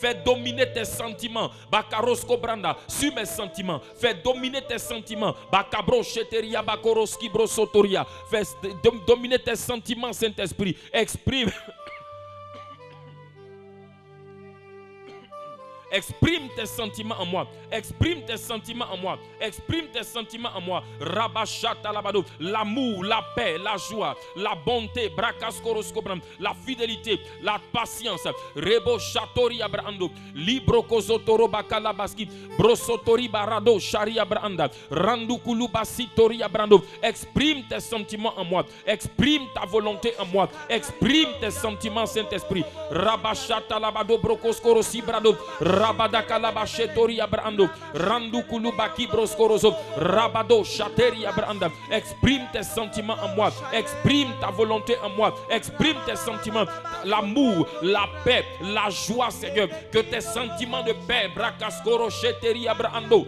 Fais dominer tes sentiments. Bakarosko branda. Sur mes sentiments. Fais dominer tes sentiments. Bakabro sheteria bakoroski brosotoria. Fais dominer tes sentiments, Saint-Esprit. Exprime. Exprime tes sentiments en moi. Exprime tes sentiments en moi. Exprime tes sentiments en moi. Rabashata labado. L'amour, la paix, la joie, la bonté, brakaskoroskobram, la fidélité, la patience. Rebo shatori abrando. Libro kozotoro bakalabaski. Brosotori barado shari abranda. Randu kulubasitori abrando. Exprime tes sentiments en moi. Exprime ta volonté en moi. Exprime tes sentiments, Saint-Esprit. Rabashata labado brokoskorosi brado. Rabada kalabashetori abrando. Randu kulubaki broskoroso. Rabado shateri abranda. Exprime tes sentiments en moi. Exprime ta volonté en moi. Exprime tes sentiments. L'amour, la paix, la joie, Seigneur. Que tes sentiments de paix, brakaskoro sheteri abrando.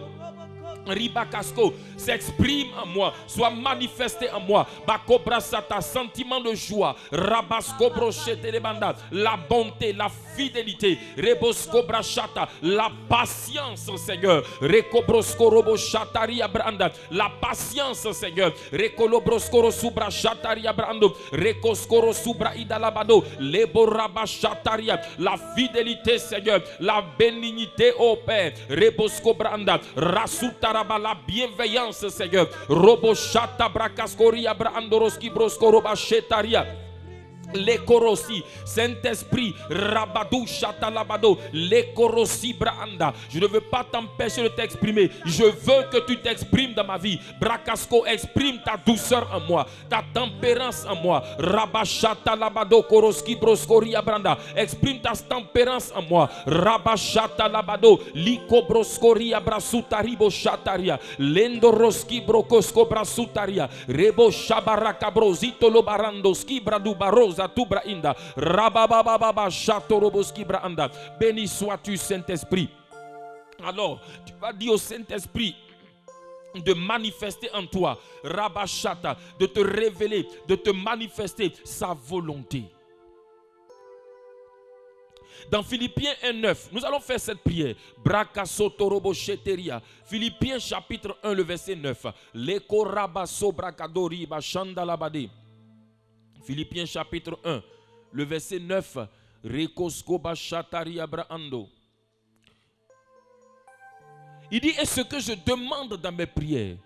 Ribakasko s'exprime en moi, soit manifesté en moi. Bakobra sata, sentiment de joie. Rabasko brochete les bandas, la bonté, la fidélité. Rebosko brachata, la patience, Seigneur. Rekobrosko robo shatari abranda, la patience, Seigneur. Rekolobrosko subra shatari abrando, rekoskoro subra idalabado, lebo rabashataria, la fidélité, Seigneur, la bénignité au Père. Rebosko branda, rasutara la bienveillance, Seigneur. Robo shata brakaskoria brandoroski broskoroba shetaria. Les korosi, Saint-Esprit, rabadou chatalabado, les korosi branda. Je ne veux pas t'empêcher de t'exprimer. Je veux que tu t'exprimes dans ma vie. Brakasko, exprime ta douceur en moi, ta tempérance en moi. Rabashata labado koroski broskoria branda. Exprime ta tempérance en moi. Rabashata labado, liko broskoria brasutaribo shataria. Lendoroski brokosko brasutaria. Rebo shabaraka brosito lobarandoski bradu barosa. Béni sois-tu, Saint-Esprit. Alors, tu vas dire au Saint-Esprit de manifester en toi, Rabashata, de te révéler, de te manifester sa volonté. Dans Philippiens 1:9, nous allons faire cette prière. Brakasotorobo sheteria. Philippiens chapitre 1, le verset 9. Leko rabaso brakadori bashandalabade. Philippiens chapitre 1, le verset 9. Rekoskoba shatari abrahando. Il dit, et ce que je demande dans mes prières,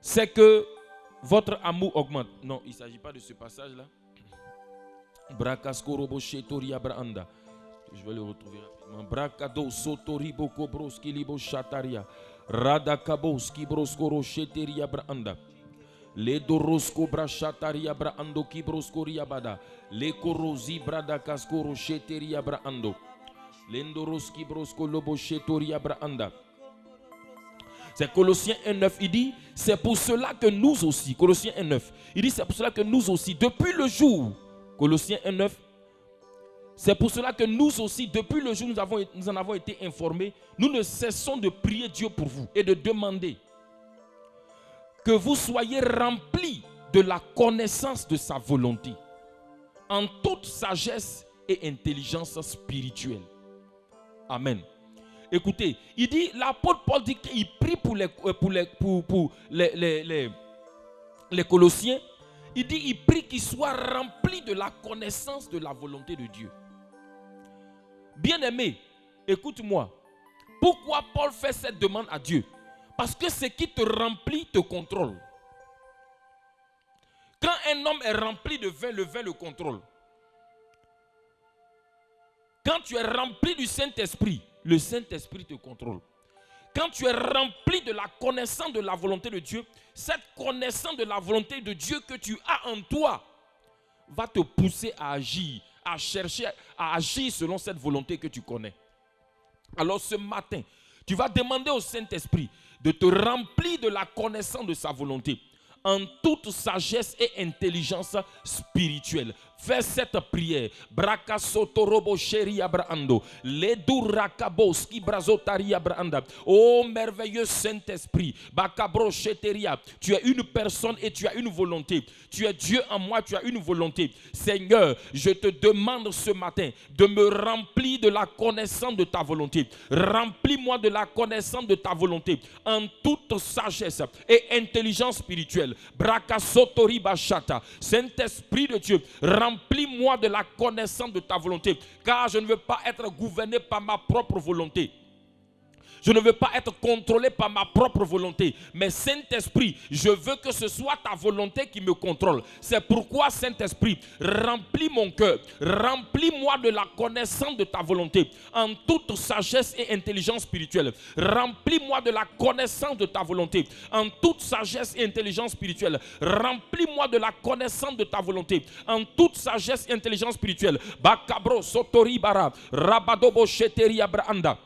c'est que votre amour augmente. Non, il ne s'agit pas de ce passage-là. Brakaskorobo shetori abrahanda. Je vais le retrouver rapidement. Brakado sotori boko broski libo shataria. Radakabo skibroskoro sheteri abrahanda. Le dorosko brachataria braando kibroskoria bada. Le korozi brada kaskoro sheteria braando. Lendoroski brosko lobo shetoria braanda. C'est Colossiens 1:9. Il dit, c'est pour cela que nous aussi, Colossiens 1:9. Il dit, c'est pour cela que nous aussi, depuis le jour, Colossiens 1:9. C'est pour cela que nous aussi, depuis le jour où nous en avons été informés, nous ne cessons de prier Dieu pour vous et de demander que vous soyez remplis de la connaissance de sa volonté, en toute sagesse et intelligence spirituelle. Amen. Écoutez, il dit, l'apôtre Paul dit qu'il prie pour les Colossiens. Il dit, il prie qu'ils soient remplis de la connaissance de la volonté de Dieu. Bien-aimé, écoute-moi. Pourquoi Paul fait cette demande à Dieu? Parce que ce qui te remplit te contrôle. Quand un homme est rempli de vin, le vin le contrôle. Quand tu es rempli du Saint-Esprit, le Saint-Esprit te contrôle. Quand tu es rempli de la connaissance de la volonté de Dieu, cette connaissance de la volonté de Dieu que tu as en toi va te pousser à agir, à chercher à agir selon cette volonté que tu connais. Alors ce matin, tu vas demander au Saint-Esprit de te remplir de la connaissance de sa volonté, en toute sagesse et intelligence spirituelle. Fais cette prière. Braka sotorobo sheri abrahando. Ledu rakaboski brazotari abrahanda. Oh merveilleux Saint-Esprit. Bakabro sheteria. Tu es une personne et tu as une volonté. Tu es Dieu en moi, tu as une volonté. Seigneur, je te demande ce matin de me remplir de la connaissance de ta volonté. Remplis-moi de la connaissance de ta volonté en toute sagesse et intelligence spirituelle. Braka sotori bashata. Saint-Esprit de Dieu, remplis-moi de la connaissance de ta volonté, car je ne veux pas être gouverné par ma propre volonté. Je ne veux pas être contrôlé par ma propre volonté. Mais Saint-Esprit, je veux que ce soit ta volonté qui me contrôle. C'est pourquoi, Saint-Esprit, remplis mon cœur. Remplis-moi de la connaissance de ta volonté en toute sagesse et intelligence spirituelle. Remplis-moi de la connaissance de ta volonté en toute sagesse et intelligence spirituelle. Remplis-moi de la connaissance de ta volonté en toute sagesse et intelligence spirituelle. Bakabro sotori bara rabadobo sheteri abrahanda.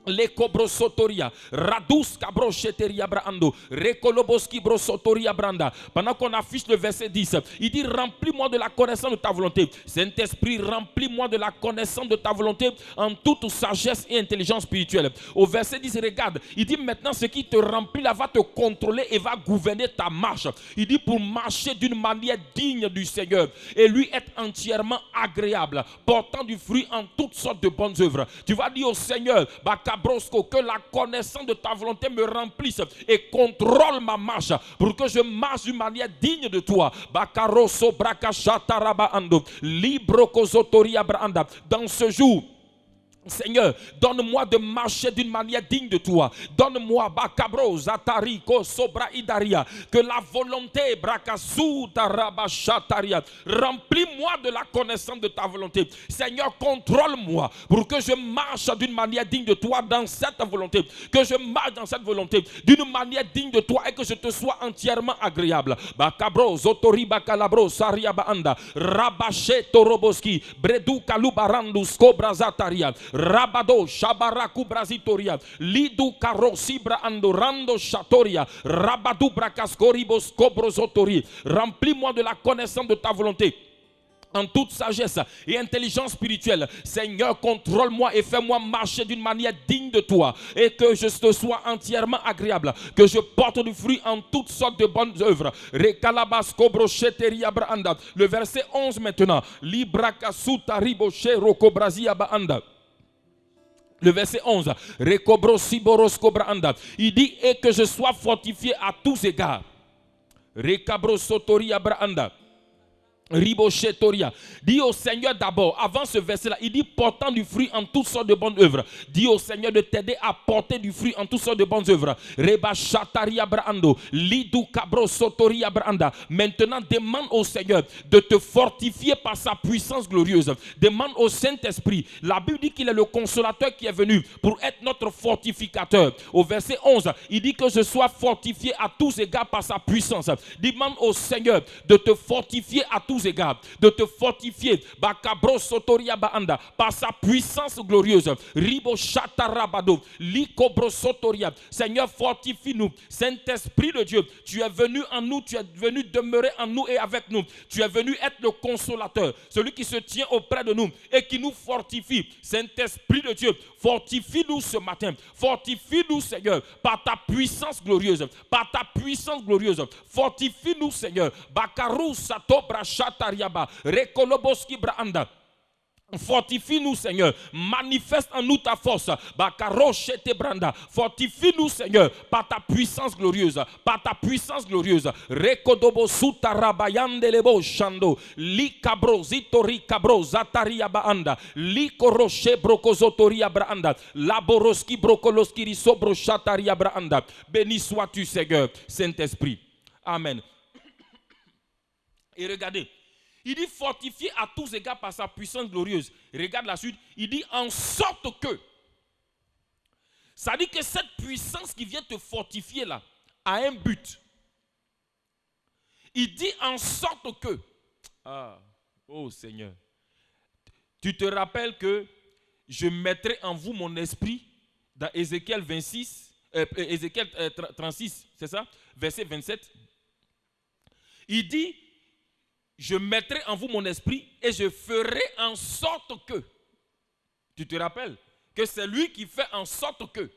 Le cobrosotoria, radus cabrocheteria brando, recoloboski brosotoria branda. Pendant qu'on affiche le verset 10, il dit remplis-moi de la connaissance de ta volonté. Saint-Esprit, remplis-moi de la connaissance de ta volonté en toute sagesse et intelligence spirituelle. Au verset 10, regarde, il dit maintenant ce qui te remplit là va te contrôler et va gouverner ta marche. Il dit pour marcher d'une manière digne du Seigneur et lui être entièrement agréable, portant du fruit en toutes sortes de bonnes œuvres. Tu vas dire au Seigneur, que la connaissance de ta volonté me remplisse et contrôle ma marche pour que je marche d'une manière digne de toi. Dans ce jour, Seigneur, donne-moi de marcher d'une manière digne de toi. Donne-moi, Bakabro, Zatariko, Sobra Idaria, que la volonté, Brakasu, Tarabashataria, remplis-moi de la connaissance de ta volonté. Seigneur, contrôle-moi pour que je marche d'une manière digne de toi dans cette volonté. Que je marche dans cette volonté d'une manière digne de toi et que je te sois entièrement agréable. Bakabro, Zotori, Bakalabro, Saria Baanda, Rabache, Toroboski, Bredu, Kalubarandu, Skobra Zataria. Rabado, Shabaraku Brazitoria, Lidu Karosibra Andorando Shatoria, Rabadu Brakaskoribo Skobrozotori. Remplis-moi de la connaissance de ta volonté en toute sagesse et intelligence spirituelle. Seigneur, contrôle-moi et fais-moi marcher d'une manière digne de toi et que je te sois entièrement agréable, que je porte du fruit en toutes sortes de bonnes œuvres. Le verset 11 maintenant. Librakasuta riboshe rokobrazia baanda. Le verset 11, il dit et que je sois fortifié à tous égards. Rekabrosotori abrahanda. Ribochetoria. Dis au Seigneur d'abord, avant ce verset-là, il dit portant du fruit en toutes sortes de bonnes œuvres. Dis au Seigneur de t'aider à porter du fruit en toutes sortes de bonnes œuvres. Reba Shataria Brando, Lidu Cabro Sotoria Branda. Maintenant, demande au Seigneur de te fortifier par sa puissance glorieuse. Demande au Saint-Esprit. La Bible dit qu'il est le consolateur qui est venu pour être notre fortificateur. Au verset 11, il dit que je sois fortifié à tous égards par sa puissance. Demande au Seigneur de te fortifier à tous égards, de te fortifier Bakabro Sotoria Baanda par sa puissance glorieuse. Ribo Shatarabado, Likobro Sotoria. Seigneur, fortifie-nous. Saint-Esprit de Dieu, tu es venu en nous, tu es venu demeurer en nous et avec nous. Tu es venu être le consolateur, celui qui se tient auprès de nous et qui nous fortifie. Saint-Esprit de Dieu, fortifie-nous ce matin. Fortifie-nous, Seigneur, par ta puissance glorieuse. Par ta puissance glorieuse. Fortifie-nous, Seigneur. Bakarou Satobra Shatariaba, Rekoloboski Braanda. Fortifie-nous, Seigneur. Manifeste en nous ta force. Fortifie-nous, Seigneur, par ta puissance glorieuse. Par ta puissance glorieuse. Rekodobo sutarabayandelebo shando. Likabro zitori kabro zataria baanda. Likoroche brokozotoria braanda. Laboroski brokoloski risobro shataria braanda. Béni sois-tu, Seigneur, Saint-Esprit. Amen. Et regardez. Il dit fortifié à tous égards par sa puissance glorieuse. Et regarde la suite. Il dit en sorte que. Ça dit que cette puissance qui vient te fortifier là a un but. Il dit en sorte que. Ah, oh Seigneur. Tu te rappelles que je mettrai en vous mon esprit dans Ézéchiel 36, Ézéchiel 36, c'est ça? Verset 27. il dit, je mettrai en vous mon esprit et je ferai en sorte que. Tu te rappelles que c'est lui qui fait en sorte que.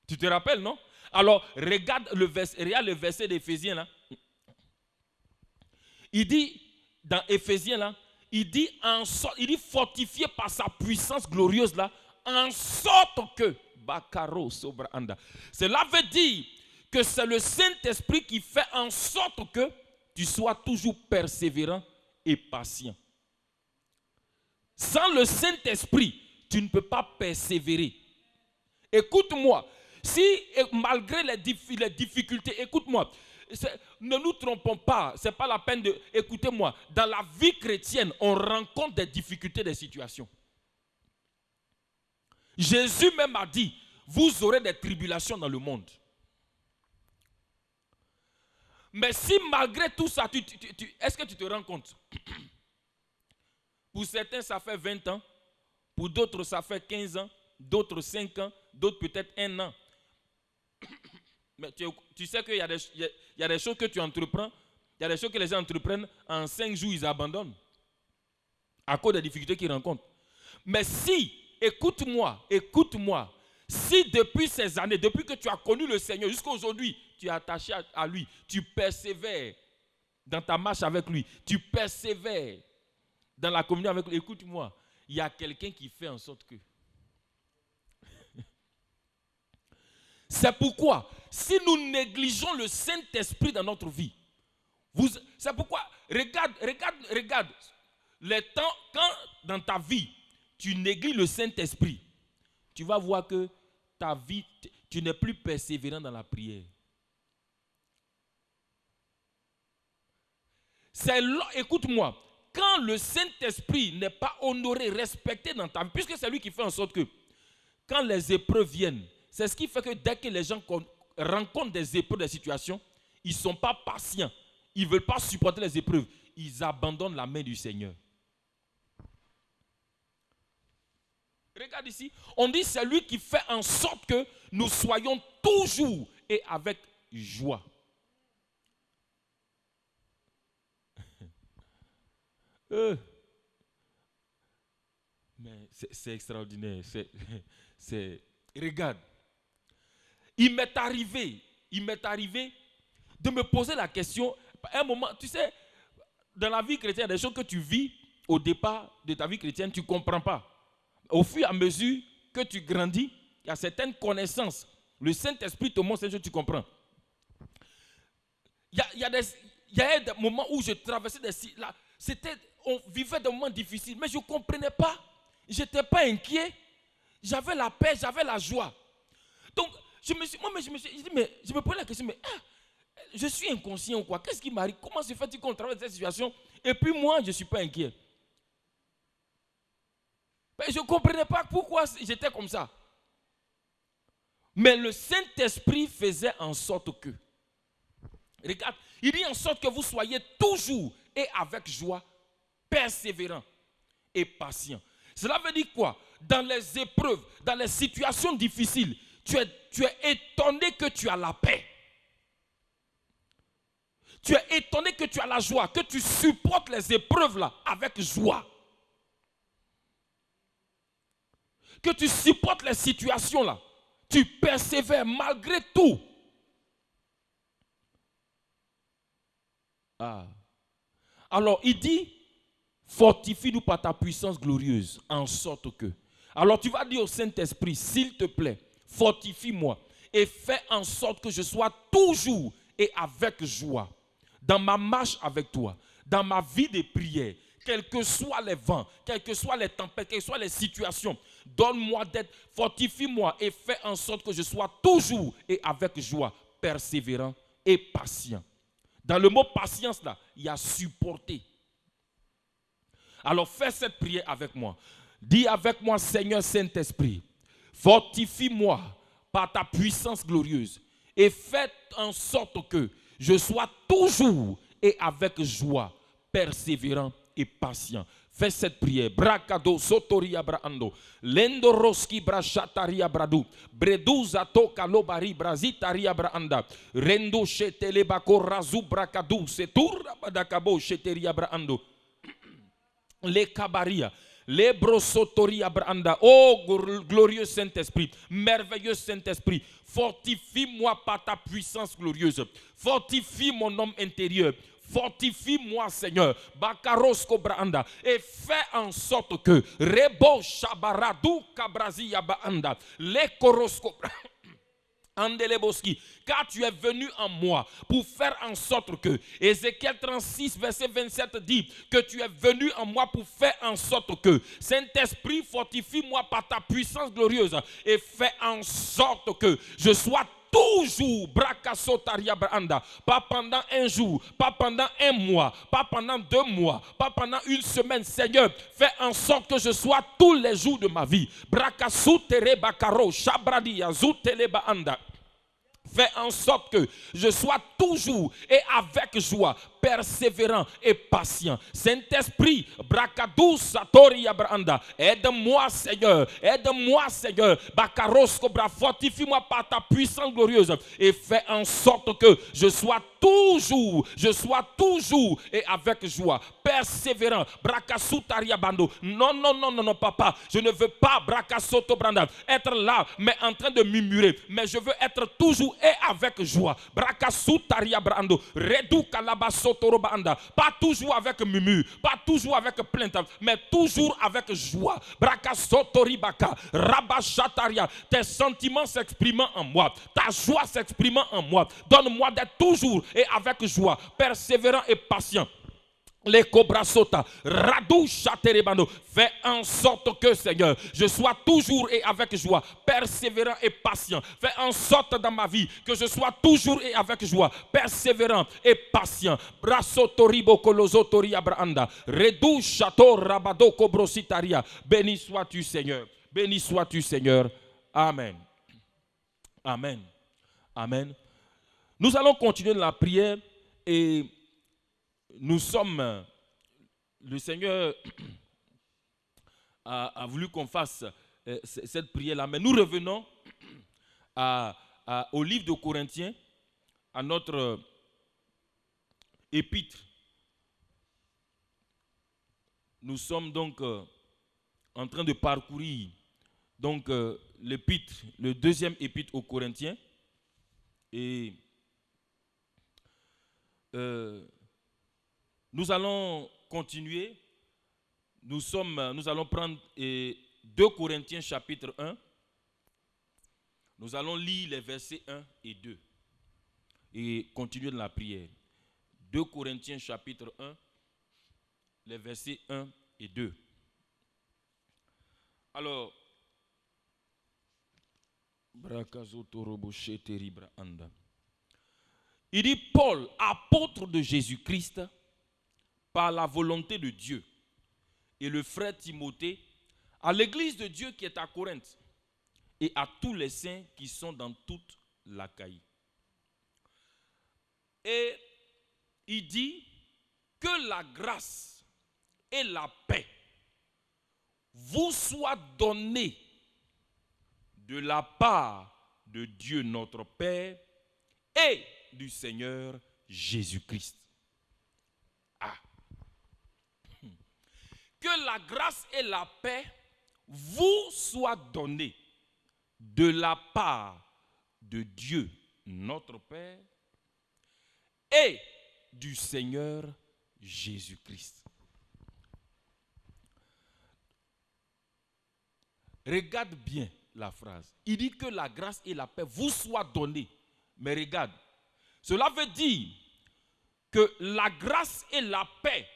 Tu te rappelles, non? Alors, regarde le verset d'Éphésiens là. Il dit, dans Éphésiens là, il dit fortifié par sa puissance glorieuse là, en sorte que. Bakaro Sobra Anda. Cela veut dire que c'est le Saint-Esprit qui fait en sorte que tu sois toujours persévérant et patient. Sans le Saint-Esprit, tu ne peux pas persévérer. Écoute-moi, si malgré les difficultés, écoute-moi, ne nous trompons pas, ce n'est pas la peine de... Écoutez-moi, dans la vie chrétienne, on rencontre des difficultés, des situations. Jésus même a dit, vous aurez des tribulations dans le monde. Mais si malgré tout ça, est-ce que tu te rends compte? Pour certains, ça fait 20 ans. Pour d'autres, ça fait 15 ans. D'autres, 5 ans. D'autres, peut-être 1 an. Mais tu sais qu'il y a des choses que tu entreprends. Il y a des choses que les gens entreprennent. En 5 jours, ils abandonnent. À cause des difficultés qu'ils rencontrent. Mais si, écoute-moi. Si depuis ces années, depuis que tu as connu le Seigneur jusqu'à aujourd'hui, tu es attaché à lui, tu persévères dans ta marche avec lui, tu persévères dans la communion avec lui, écoute-moi, il y a quelqu'un qui fait en sorte que. C'est pourquoi, si nous négligeons le Saint-Esprit dans notre vie, c'est pourquoi, regarde, les temps, quand dans ta vie, tu négliges le Saint-Esprit, tu vas voir que ta vie, tu n'es plus persévérant dans la prière. Écoute-moi, quand le Saint-Esprit n'est pas honoré, respecté dans ta vie, puisque c'est lui qui fait en sorte que, quand les épreuves viennent, c'est ce qui fait que dès que les gens rencontrent des épreuves, des situations, ils ne sont pas patients, ils ne veulent pas supporter les épreuves, ils abandonnent la main du Seigneur. Regarde ici, on dit c'est lui qui fait en sorte que nous soyons toujours et avec joie. Mais c'est extraordinaire. Regarde, il m'est arrivé de me poser la question. À un moment, tu sais, dans la vie chrétienne, il y a des choses que tu vis au départ de ta vie chrétienne, tu ne comprends pas. Au fur et à mesure que tu grandis, il y a certaines connaissances. Le Saint-Esprit te montre ces choses que tu comprends. Il y a des moments où je traversais on vivait des moments difficiles, mais je ne comprenais pas. Je n'étais pas inquiet. J'avais la paix, j'avais la joie. Donc, je me posais la question, mais je suis inconscient ou quoi? Qu'est-ce qui m'arrive? Comment se fait-il qu'on traverse cette situation? Et puis moi, je ne suis pas inquiet. Mais je ne comprenais pas pourquoi j'étais comme ça. Mais le Saint-Esprit faisait en sorte que. Regarde, il dit en sorte que vous soyez toujours et avec joie, persévérant et patient. Cela veut dire quoi? Dans les épreuves, dans les situations difficiles, tu es étonné que tu as la paix. Tu es étonné que tu as la joie, que tu supportes les épreuves là avec joie. Que tu supportes les situations là. Tu persévères malgré tout. Alors il dit, fortifie-nous par ta puissance glorieuse, en sorte que. Alors tu vas dire au Saint-Esprit, s'il te plaît, fortifie-moi et fais en sorte que je sois toujours et avec joie dans ma marche avec toi, dans ma vie de prière, quels que soient les vents, quelles que soient les tempêtes, quelles que soient les situations. Donne-moi d'être, fortifie-moi et fais en sorte que je sois toujours et avec joie, persévérant et patient. Dans le mot patience là, il y a supporter. Alors fais cette prière avec moi. Dis avec moi, Seigneur Saint-Esprit, fortifie-moi par ta puissance glorieuse et fais en sorte que je sois toujours et avec joie, persévérant et patient. Fais cette prière. Bracado sotoria braando. Lendo roski brachataria bradu. Breduza toka lobari brazitaria braanda. Rendo chetele bako razu bracadu. Setura badakabo cheteria braando. Les kabaria. Les brosotoria braanda. Oh glorieux Saint-Esprit. Merveilleux Saint-Esprit. Fortifie-moi par ta puissance glorieuse. Fortifie mon homme intérieur. Fortifie-moi, Seigneur, Bakarosko Braanda, et fais en sorte que Rebo Shabaradu Kabrazi Yabaanda, les Korosko Andeleboski, car tu es venu en moi pour faire en sorte que, Ézéchiel 36, verset 27 dit que tu es venu en moi pour faire en sorte que, Saint-Esprit, fortifie-moi par ta puissance glorieuse et fais en sorte que je sois toujours, pas pendant un jour, pas pendant un mois, pas pendant 2 mois, pas pendant une semaine. Seigneur, fais en sorte que je sois tous les jours de ma vie. Fais en sorte que je sois toujours et avec joie, persévérant et patient. Saint-Esprit, Brakadou Satori Abranda, aide-moi Seigneur, Bakarosko Bra, fortifie-moi par ta puissance glorieuse et fais en sorte que je sois toujours et avec joie, persévérant. Brakasutaria Bando. Non, papa, je ne veux pas Brakasoto Branda être là, mais en train de murmurer, mais je veux être toujours et avec joie. Brakasutaria Brando, Redu Kalabasoto. Pas toujours avec murmure, pas toujours avec plainte, mais toujours avec joie. Brakasotoribaka, Rabashataria, tes sentiments s'exprimant en moi, ta joie s'exprimant en moi. Donne-moi d'être toujours et avec joie, persévérant et patient. Les cobrasota, radou chaterebano, fais en sorte que Seigneur, je sois toujours et avec joie, persévérant et patient. Fais en sorte dans ma vie que je sois toujours et avec joie, persévérant et patient. Brasotoribo kolozotori abranda, redou chateau rabado cobrositaria. Béni sois-tu Seigneur, béni sois-tu Seigneur. Amen. Amen. Amen. Nous allons continuer la prière et nous sommes, le Seigneur a voulu qu'on fasse cette prière-là, mais nous revenons au livre de Corinthiens, à notre épître. Nous sommes donc en train de parcourir donc l'épître, le 2e épître aux Corinthiens, et nous allons continuer. Nous allons prendre 2 Corinthiens chapitre 1. Nous allons lire les versets 1 et 2 et continuer dans la prière. 2 Corinthiens chapitre 1, les versets 1 et 2. Alors, il dit Paul, apôtre de Jésus-Christ, par la volonté de Dieu, et le frère Timothée, à l'église de Dieu qui est à Corinthe, et à tous les saints qui sont dans toute l'Achaïe. Et il dit que la grâce et la paix vous soient données de la part de Dieu notre Père et du Seigneur Jésus-Christ. Que la grâce et la paix vous soient données de la part de Dieu, notre Père, et du Seigneur Jésus-Christ. Regarde bien la phrase. Il dit que la grâce et la paix vous soient données. Mais regarde, cela veut dire que la grâce et la paix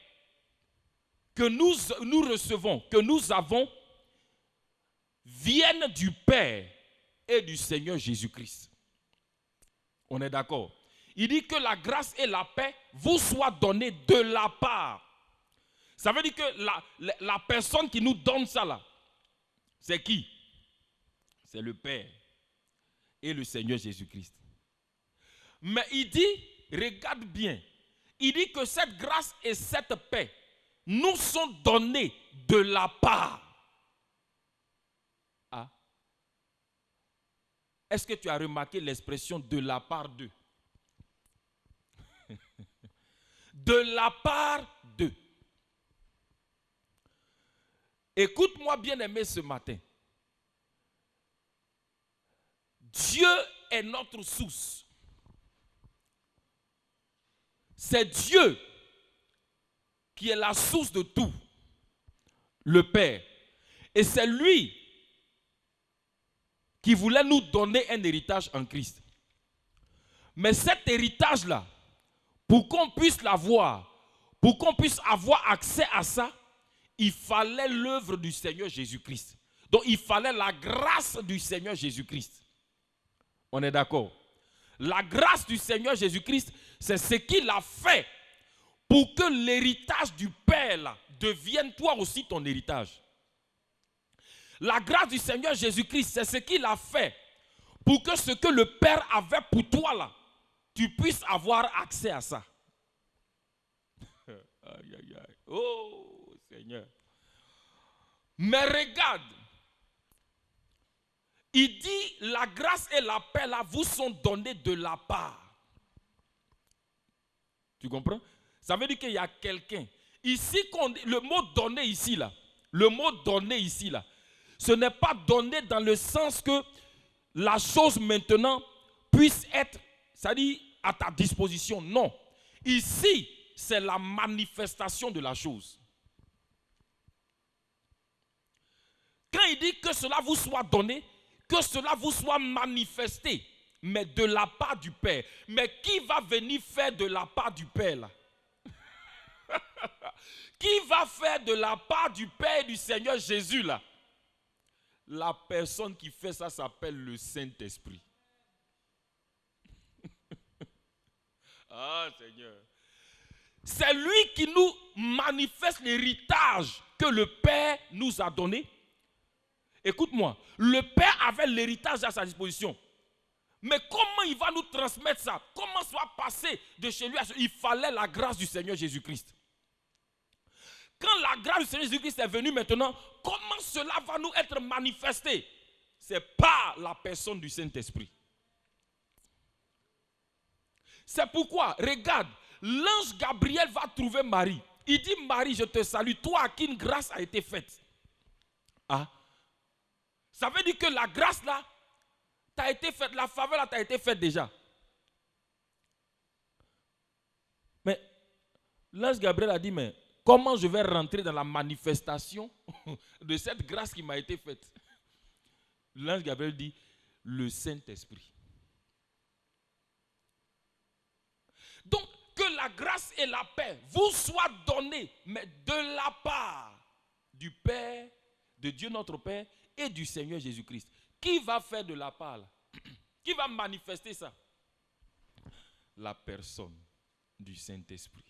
que nous recevons, que nous avons, viennent du Père et du Seigneur Jésus-Christ. On est d'accord? Il dit que la grâce et la paix vous soient données de la part. Ça veut dire que la personne qui nous donne ça là, c'est qui? C'est le Père et le Seigneur Jésus-Christ. Mais il dit, regarde bien, il dit que cette grâce et cette paix nous sont donnés de la part. Ah. Est-ce que tu as remarqué l'expression de la part d'eux? De la part d'eux. Écoute-moi bien aimé ce matin. Dieu est notre source. C'est Dieu qui est la source de tout, le Père. Et c'est lui qui voulait nous donner un héritage en Christ. Mais cet héritage-là, pour qu'on puisse l'avoir, pour qu'on puisse avoir accès à ça, il fallait l'œuvre du Seigneur Jésus-Christ. Donc il fallait la grâce du Seigneur Jésus-Christ. On est d'accord? La grâce du Seigneur Jésus-Christ, c'est ce qu'il a fait pour que l'héritage du Père là, devienne toi aussi ton héritage. La grâce du Seigneur Jésus-Christ, c'est ce qu'il a fait pour que ce que le Père avait pour toi là, tu puisses avoir accès à ça. Aïe, aïe, aïe. Oh Seigneur. Mais regarde, il dit la grâce et la paix là vous sont donnés de la part. Tu comprends? Ça veut dire qu'il y a quelqu'un. Ici, le mot donné ici là, ce n'est pas donné dans le sens que la chose maintenant puisse être, c'est-à-dire à ta disposition. Non. Ici, c'est la manifestation de la chose. Quand il dit que cela vous soit donné, que cela vous soit manifesté, mais de la part du Père. Mais qui va venir faire de la part du Père là? Qui va faire de la part du Père et du Seigneur Jésus là? La personne qui fait ça s'appelle le Saint-Esprit. Ah Seigneur. C'est lui qui nous manifeste l'héritage que le Père nous a donné. Écoute-moi, le Père avait l'héritage à sa disposition. Mais comment il va nous transmettre ça? Comment ça va passer de chez lui à chez lui? Il fallait la grâce du Seigneur Jésus-Christ. Quand la grâce du Seigneur Jésus-Christ est venue maintenant, comment cela va nous être manifesté? C'est par la personne du Saint-Esprit. C'est pourquoi, regarde, l'ange Gabriel va trouver Marie. Il dit, Marie, je te salue, toi à qui une grâce a été faite. Ah. Ça veut dire que la grâce là, t'a été faite, la faveur là t'a été faite déjà. Mais l'ange Gabriel a dit, mais comment je vais rentrer dans la manifestation de cette grâce qui m'a été faite? L'ange Gabriel dit, le Saint-Esprit. Donc, que la grâce et la paix vous soient données, mais de la part du Père, de Dieu notre Père et du Seigneur Jésus-Christ. Qui va faire de la part là? Qui va manifester ça? La personne du Saint-Esprit.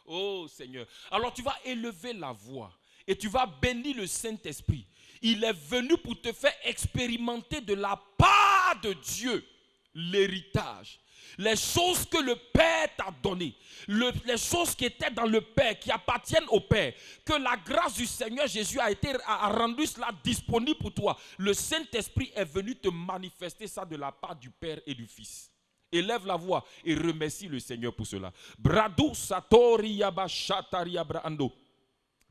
Oh Seigneur. Alors tu vas élever la voix et tu vas bénir le Saint-Esprit. Il est venu pour te faire expérimenter de la part de Dieu l'héritage. Les choses que le Père t'a données, les choses qui étaient dans le Père, qui appartiennent au Père, que la grâce du Seigneur Jésus a rendu cela disponible pour toi. Le Saint-Esprit est venu te manifester ça de la part du Père et du Fils. Élève la voix et remercie le Seigneur pour cela. Brado satori yabashatari abrando.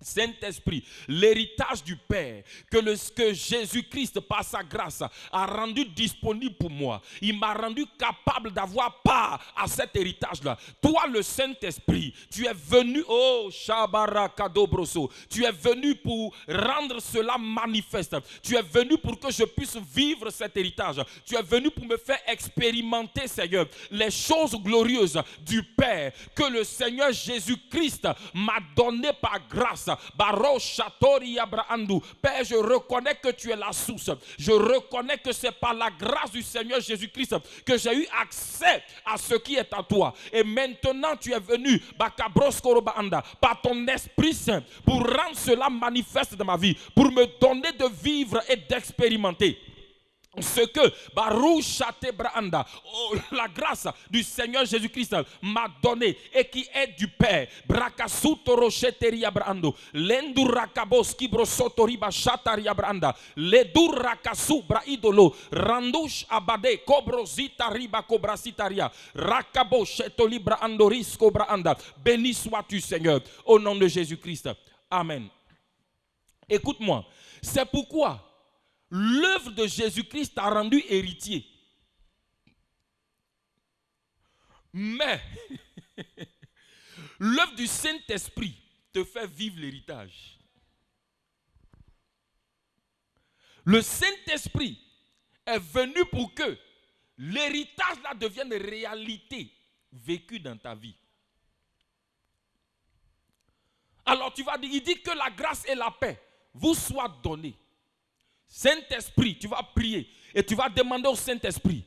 Saint-Esprit, l'héritage du Père que Jésus-Christ par sa grâce a rendu disponible pour moi. Il m'a rendu capable d'avoir part à cet héritage-là. Toi, le Saint-Esprit, tu es venu, oh Shabarakadobroso, tu es venu pour rendre cela manifeste. Tu es venu pour que je puisse vivre cet héritage. Tu es venu pour me faire expérimenter, Seigneur, les choses glorieuses du Père que le Seigneur Jésus-Christ m'a donné par grâce. Père, je reconnais que tu es la source. Je reconnais que c'est par la grâce du Seigneur Jésus-Christ que j'ai eu accès à ce qui est à toi. Et maintenant tu es venu par ton Esprit Saint pour rendre cela manifeste dans ma vie, pour me donner de vivre et d'expérimenter. ce que la grâce du Seigneur Jésus-Christ m'a donné et qui est du Père. Béni sois-tu, Seigneur, au nom de Jésus-Christ. Amen. Écoute-moi, c'est pourquoi l'œuvre de Jésus-Christ t'a rendu héritier. Mais l'œuvre du Saint-Esprit te fait vivre l'héritage. Le Saint-Esprit est venu pour que l'héritage là devienne réalité vécue dans ta vie. Alors tu vas dire, il dit que la grâce et la paix vous soient données. Saint-Esprit, tu vas prier et tu vas demander au Saint-Esprit,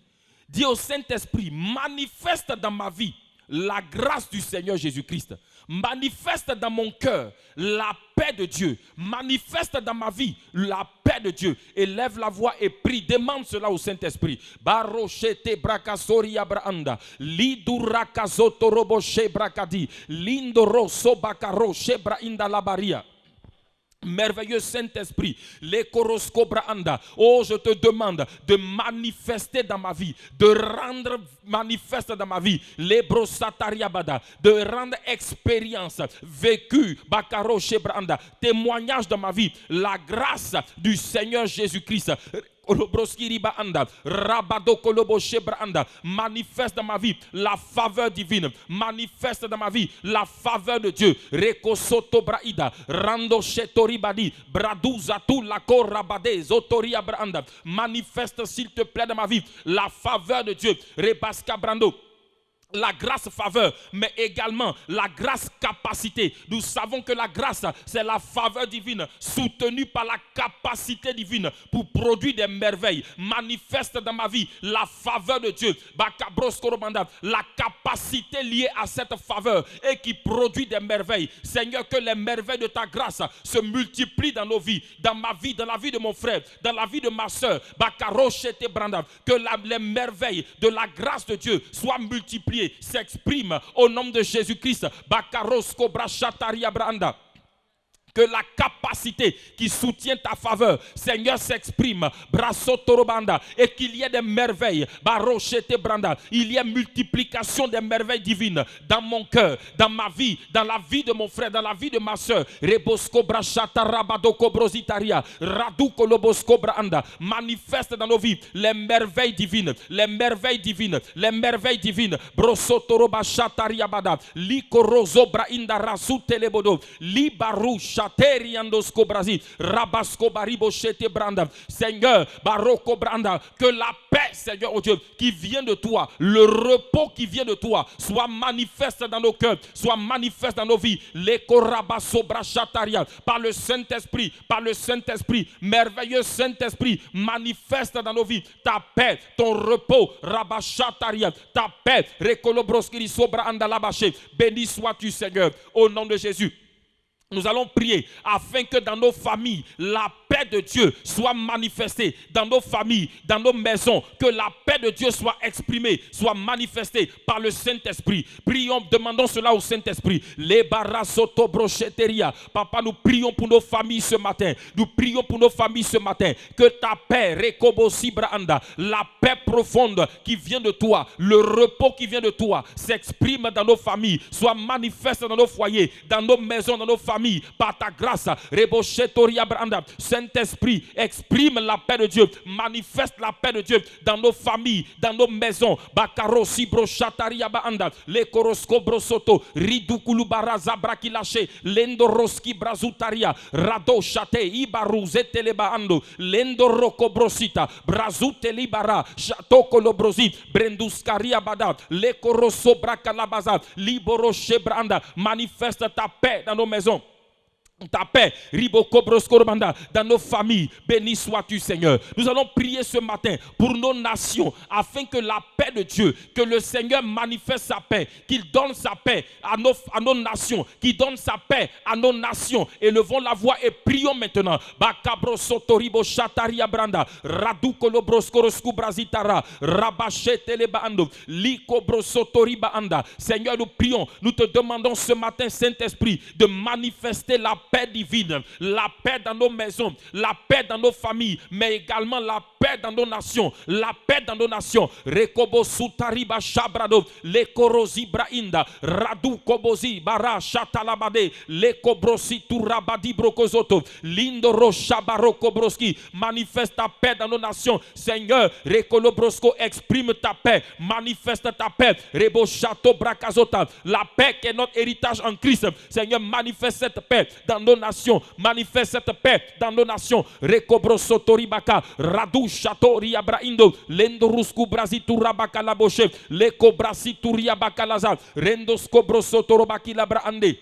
dis au Saint-Esprit, manifeste dans ma vie la grâce du Seigneur Jésus-Christ. Manifeste dans mon cœur la paix de Dieu. Manifeste dans ma vie la paix de Dieu. Élève la voix et prie. Demande cela au Saint-Esprit. Barochete brakasori abranda. Lidurakazoto roboche brakadi. Lindoro sobakaro shebra inda labaria. Merveilleux Saint-Esprit, les koroscobra anda. Oh, je te demande de manifester dans ma vie, de rendre manifeste dans ma vie, les brosatariabada, de rendre expérience vécue, bakaro shebranda, témoignage dans ma vie, la grâce du Seigneur Jésus-Christ. Manifeste dans ma vie la faveur divine. Manifeste dans ma vie la faveur de Dieu. Manifeste s'il te plaît dans ma vie la faveur de Dieu. La grâce faveur, mais également la grâce capacité. Nous savons que la grâce, c'est la faveur divine soutenue par la capacité divine pour produire des merveilles. Manifeste dans ma vie la faveur de Dieu. La capacité liée à cette faveur et qui produit des merveilles. Seigneur, que les merveilles de ta grâce se multiplient dans nos vies, dans ma vie, dans la vie de mon frère, dans la vie de ma soeur. Que les merveilles de la grâce de Dieu soient multipliées, s'exprime au nom de Jésus-Christ. Que la capacité qui soutient ta faveur, Seigneur, s'exprime. Et qu'il y ait des merveilles. Il y a multiplication des merveilles divines dans mon cœur, dans ma vie, dans la vie de mon frère, dans la vie de ma soeur. Manifeste dans nos vies les merveilles divines, les merveilles divines, les merveilles divines. Brosotoroba Shatariabada, Likorozo Brainda Rasu Telebodo, Libarusha. Seigneur, Baroko Branda, que la paix, Seigneur, oh Dieu, qui vient de toi, le repos qui vient de toi, soit manifeste dans nos cœurs, soit manifeste dans nos vies. Par le Saint-Esprit, merveilleux Saint-Esprit, manifeste dans nos vies ta paix, ton repos, Rabashataria, ta paix, Rekolobroskiri Sobra Andalabaché. Béni sois-tu, Seigneur, au nom de Jésus. Nous allons prier afin que dans nos familles, la paix de Dieu soit manifestée. Dans nos familles, dans nos maisons, que la paix de Dieu soit exprimée, soit manifestée par le Saint-Esprit. Prions, demandons cela au Saint-Esprit. Papa, nous prions pour nos familles ce matin. Nous prions pour nos familles ce matin. Que ta paix, la paix profonde qui vient de toi, le repos qui vient de toi, s'exprime dans nos familles, soit manifeste dans nos foyers, dans nos maisons, dans nos familles. Par ta grâce, Saint-Esprit, exprime la paix de Dieu, manifeste la paix de Dieu dans nos familles, dans nos maisons. Bakarosi brochataria baanda, le korosko brosoto, ridukulu baraza brakilache, lendoroski brazutaria, rado chate, ibaruze lebaando, lendoroko brosita, brazute libara, chatoko lobrosi, brenduskaria bada, le koroso brakalabaza, liboro shebranda, manifeste ta paix dans nos maisons. ta paix, dans nos familles, béni sois-tu Seigneur. Nous allons prier ce matin pour nos nations, afin que la paix de Dieu, que le Seigneur manifeste sa paix, qu'il donne sa paix à nos nations, qu'il donne sa paix à nos nations. Élevons la voix et prions maintenant. Bakabro sotoribo shataria branda, radu kolobroskorosko brazitara, rabachete lebando, likobro sotoriba anda. Seigneur, nous prions, nous te demandons ce matin, Saint-Esprit, de manifester la paix divine, la paix dans nos maisons, la paix dans nos familles, mais également la paix dans nos nations, la paix dans nos nations. Rekobo sutariba shabrado, le korozi brainda, radu kobozi bara shatalabade, le kobrosi turabadi brokozoto, lindo roshabaro kobroski. Manifeste ta paix dans nos nations, Seigneur. Rekolobrosco, exprime ta paix, manifeste ta paix. Rebo chateau brakazota, la paix qui est notre héritage en Christ. Seigneur, manifeste cette paix dans nos nations, manifeste cette paix dans nos nations. Rekobro sotoribaka, radu shatoria braindo, lendo rusku brazitu rabaka la boche, le kobrasi turia bakalaza, rendo skobro sotorobaki la braande.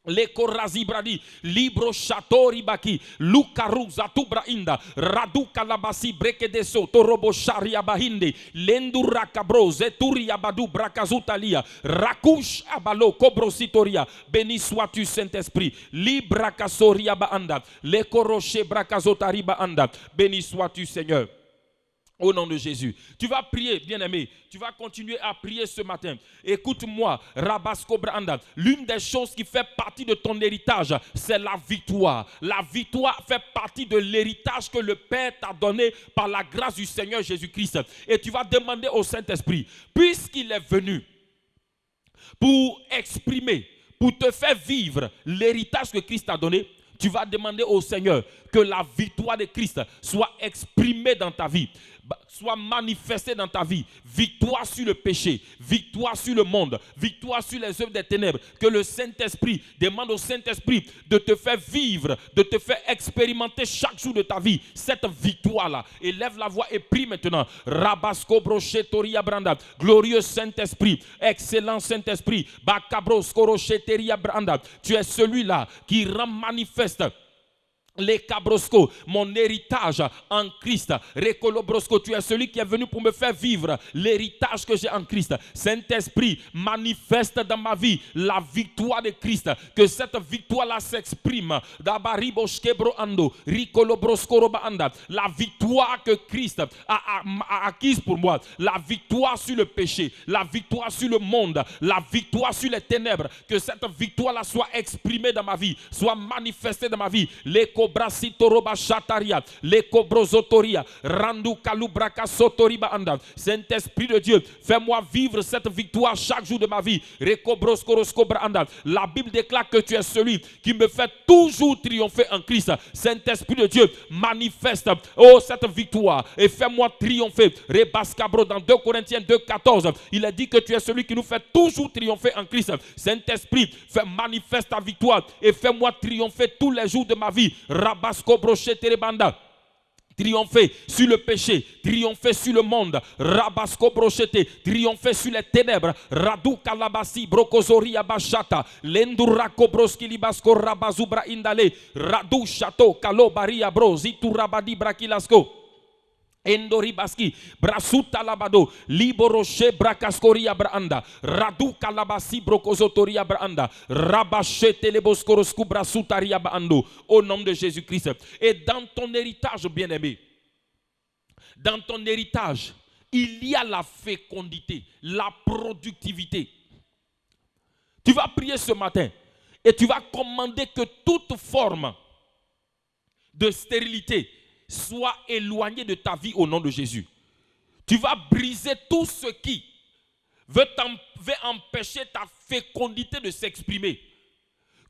Le korazi bradi, libro chatori baki, lukaru zatubra inda, radu kalabasi breke deso, torobo sharia bahinde, lendura kabro, zeturia badu brakazutalia, rakush abalo kobrositoria. Béni sois-tu Saint-Esprit, libra kasoria baanda, le koroche brakazotari baanda. Béni sois-tu Seigneur. Au nom de Jésus. Tu vas prier, bien-aimé. Tu vas continuer à prier ce matin. Écoute-moi, Rabasko Branda. L'une des choses qui fait partie de ton héritage, c'est la victoire. La victoire fait partie de l'héritage que le Père t'a donné par la grâce du Seigneur Jésus-Christ. Et tu vas demander au Saint-Esprit, puisqu'il est venu pour exprimer, pour te faire vivre l'héritage que Christ t'a donné, tu vas demander au Seigneur que la victoire de Christ soit exprimée dans ta vie, soit manifestée dans ta vie. Victoire sur le péché, victoire sur le monde, victoire sur les œuvres des ténèbres. Que le Saint-Esprit demande au Saint-Esprit de te faire vivre, de te faire expérimenter chaque jour de ta vie cette victoire-là. Élève la voix et prie maintenant. Rabasko brochetoria branda. Glorieux Saint-Esprit, excellent Saint-Esprit. Bakabros korocheteria branda. Tu es celui-là qui rend manifeste les cabrosco, mon héritage en Christ. Rekolobrosco, tu es celui qui est venu pour me faire vivre l'héritage que j'ai en Christ. Saint-Esprit, manifeste dans ma vie la victoire de Christ. Que cette victoire-là s'exprime. La victoire que Christ a acquise pour moi. La victoire sur le péché. La victoire sur le monde. La victoire sur les ténèbres. Que cette victoire-là soit exprimée dans ma vie. Soit manifestée dans ma vie. Saint-Esprit de Dieu, fais-moi vivre cette victoire chaque jour de ma vie. La Bible déclare que tu es celui qui me fait toujours triompher en Christ. Saint-Esprit de Dieu, manifeste cette victoire et fais-moi triompher. Dans 2 Corinthiens 2,14, il est dit que tu es celui qui nous fait toujours triompher en Christ. Saint-Esprit, manifeste ta victoire et fais-moi triompher tous les jours de ma vie. Rabasko brochete banda. Triompher sur le péché, triompher sur le monde. Rabasko brochete, triompher sur les ténèbres. Radu kalabasi brokozori abashata. Lendura kobroski libasko rabazubra indale. Radu chateau kalobaria bro zitu rabadi brakilasko. Endoribaski, Brasuta Labado, Liboroche Brakaskoria Branda, Radu Kalabasi Brokozotoria Branda, Rabache Teleboskorosko Brasutaria Bando, au nom de Jésus-Christ. Et dans ton héritage, bien-aimé, dans ton héritage, il y a la fécondité, la productivité. Tu vas prier ce matin et tu vas commander que toute forme de stérilité sois éloigné de ta vie au nom de Jésus. Tu vas briser tout ce qui veut empêcher ta fécondité de s'exprimer.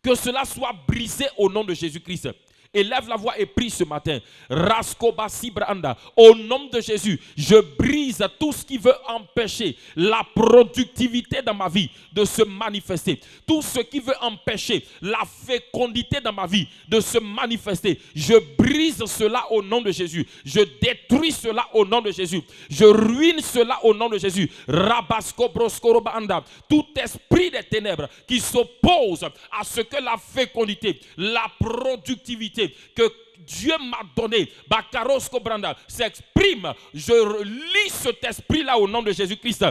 Que cela soit brisé au nom de Jésus-Christ. élève la voix et prie ce matin. Raskoba Sibranda. Au nom de Jésus, je brise tout ce qui veut empêcher la productivité dans ma vie de se manifester. Tout ce qui veut empêcher la fécondité dans ma vie de se manifester. Je brise cela au nom de Jésus. Je détruis cela au nom de Jésus. Je ruine cela au nom de Jésus. Rabasko Broskoroba Anda. Tout esprit des ténèbres qui s'oppose à ce que la fécondité, la productivité que Dieu m'a donné, Bakarosko Branda, s'exprime. Je lis cet esprit-là au nom de Jésus-Christ.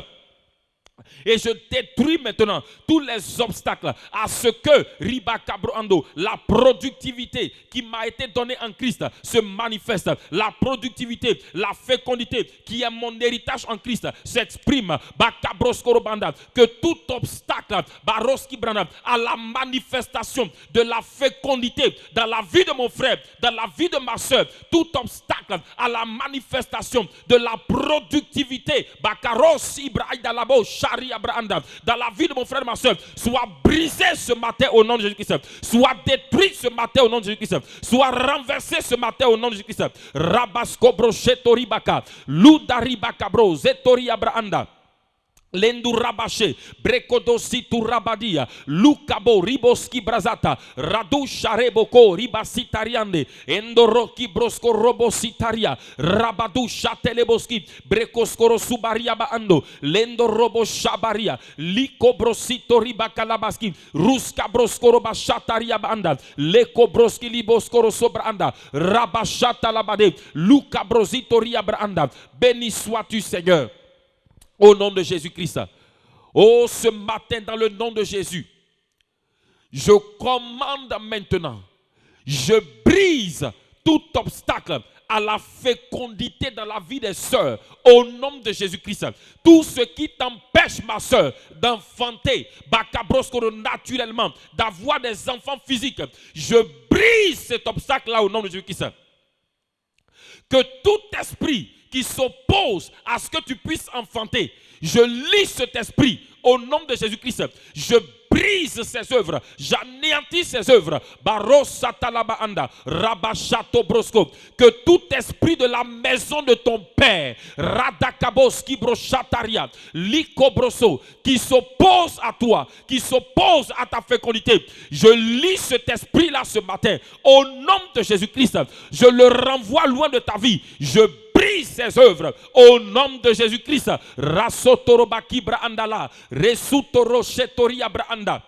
Et je détruis maintenant tous les obstacles à ce que Ribakabroando, la productivité qui m'a été donnée en Christ se manifeste. La productivité, la fécondité qui est mon héritage en Christ s'exprime. Bakabroskororbanda, que tout obstacle Baroskibranda, à la manifestation de la fécondité dans la vie de mon frère, dans la vie de ma soeur, tout obstacle à la manifestation de la productivité Bakaros Ibraïdalabo dans la vie de mon frère et ma soeur, soit brisé ce matin au nom de Jésus-Christ, soit détruit ce matin au nom de Jésus-Christ, soit renversé ce matin au nom de Jésus-Christ. Rabasko Brochetori Baka, Ludari Bakabro, Zetori Abraanda. Lendu rabache, brekodosi tu rabadia, lukabo riboski brazata, radu shareboko ribasitariande, endoroki brosko robositaria, rabadu shateleboski, brekoskoro subaria baando, lendo robo shabaria, liko brosito ribakalabaski, ruska broskoro bashataria baanda, leko broski liboskoro sobranda, rabashata labade, luka brosito riabranda. Béni sois-tu Seigneur. Au nom de Jésus-Christ. Oh, ce matin, dans le nom de Jésus, je commande maintenant, je brise tout obstacle à la fécondité dans la vie des sœurs. Au nom de Jésus-Christ. Tout ce qui t'empêche, ma sœur, d'enfanter, naturellement, d'avoir des enfants physiques, je brise cet obstacle-là au nom de Jésus-Christ. Que tout esprit qui s'oppose à ce que tu puisses enfanter, je lis cet esprit au nom de Jésus-Christ. Je brise ses œuvres, j'anéantis ses œuvres. Barosatalabaanda, Rabashato Brosco. Que tout esprit de la maison de ton père, Radakaboski Brochataria, Likobroso, qui s'oppose à toi, qui s'oppose à ta fécondité, je lis cet esprit-là ce matin. Au nom de Jésus-Christ, je le renvoie loin de ta vie. Je brise ses œuvres au nom de Jésus-Christ. Rasotorobaki Braandala, Resutoro Shetoria Braanda.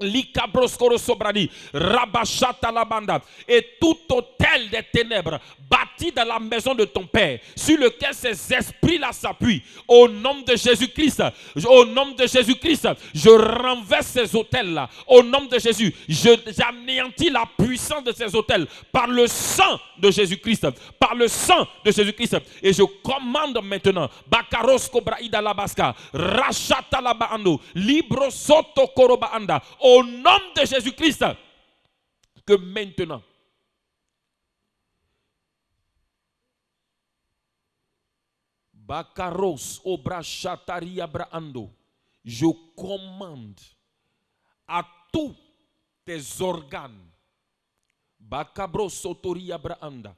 Likabroskoro sobrani, Rabashata la banda, et tout hôtel des ténèbres bâti dans la maison de ton père, sur lequel ces esprits-là s'appuient, au nom de Jésus-Christ, au nom de Jésus-Christ, je renverse ces hôtels-là, au nom de Jésus, j'anéantis la puissance de ces hôtels par le sang de Jésus-Christ, par le sang de Jésus-Christ, et je commande maintenant, Bakaros Kobraïda Labaska, Rachata Labaando, Libro Soto Korobaanda, au nom de Jésus-Christ, que maintenant, Bakaros Obrachataria Braando, je commande à tous tes organes, Bakabros Sotoria Braanda,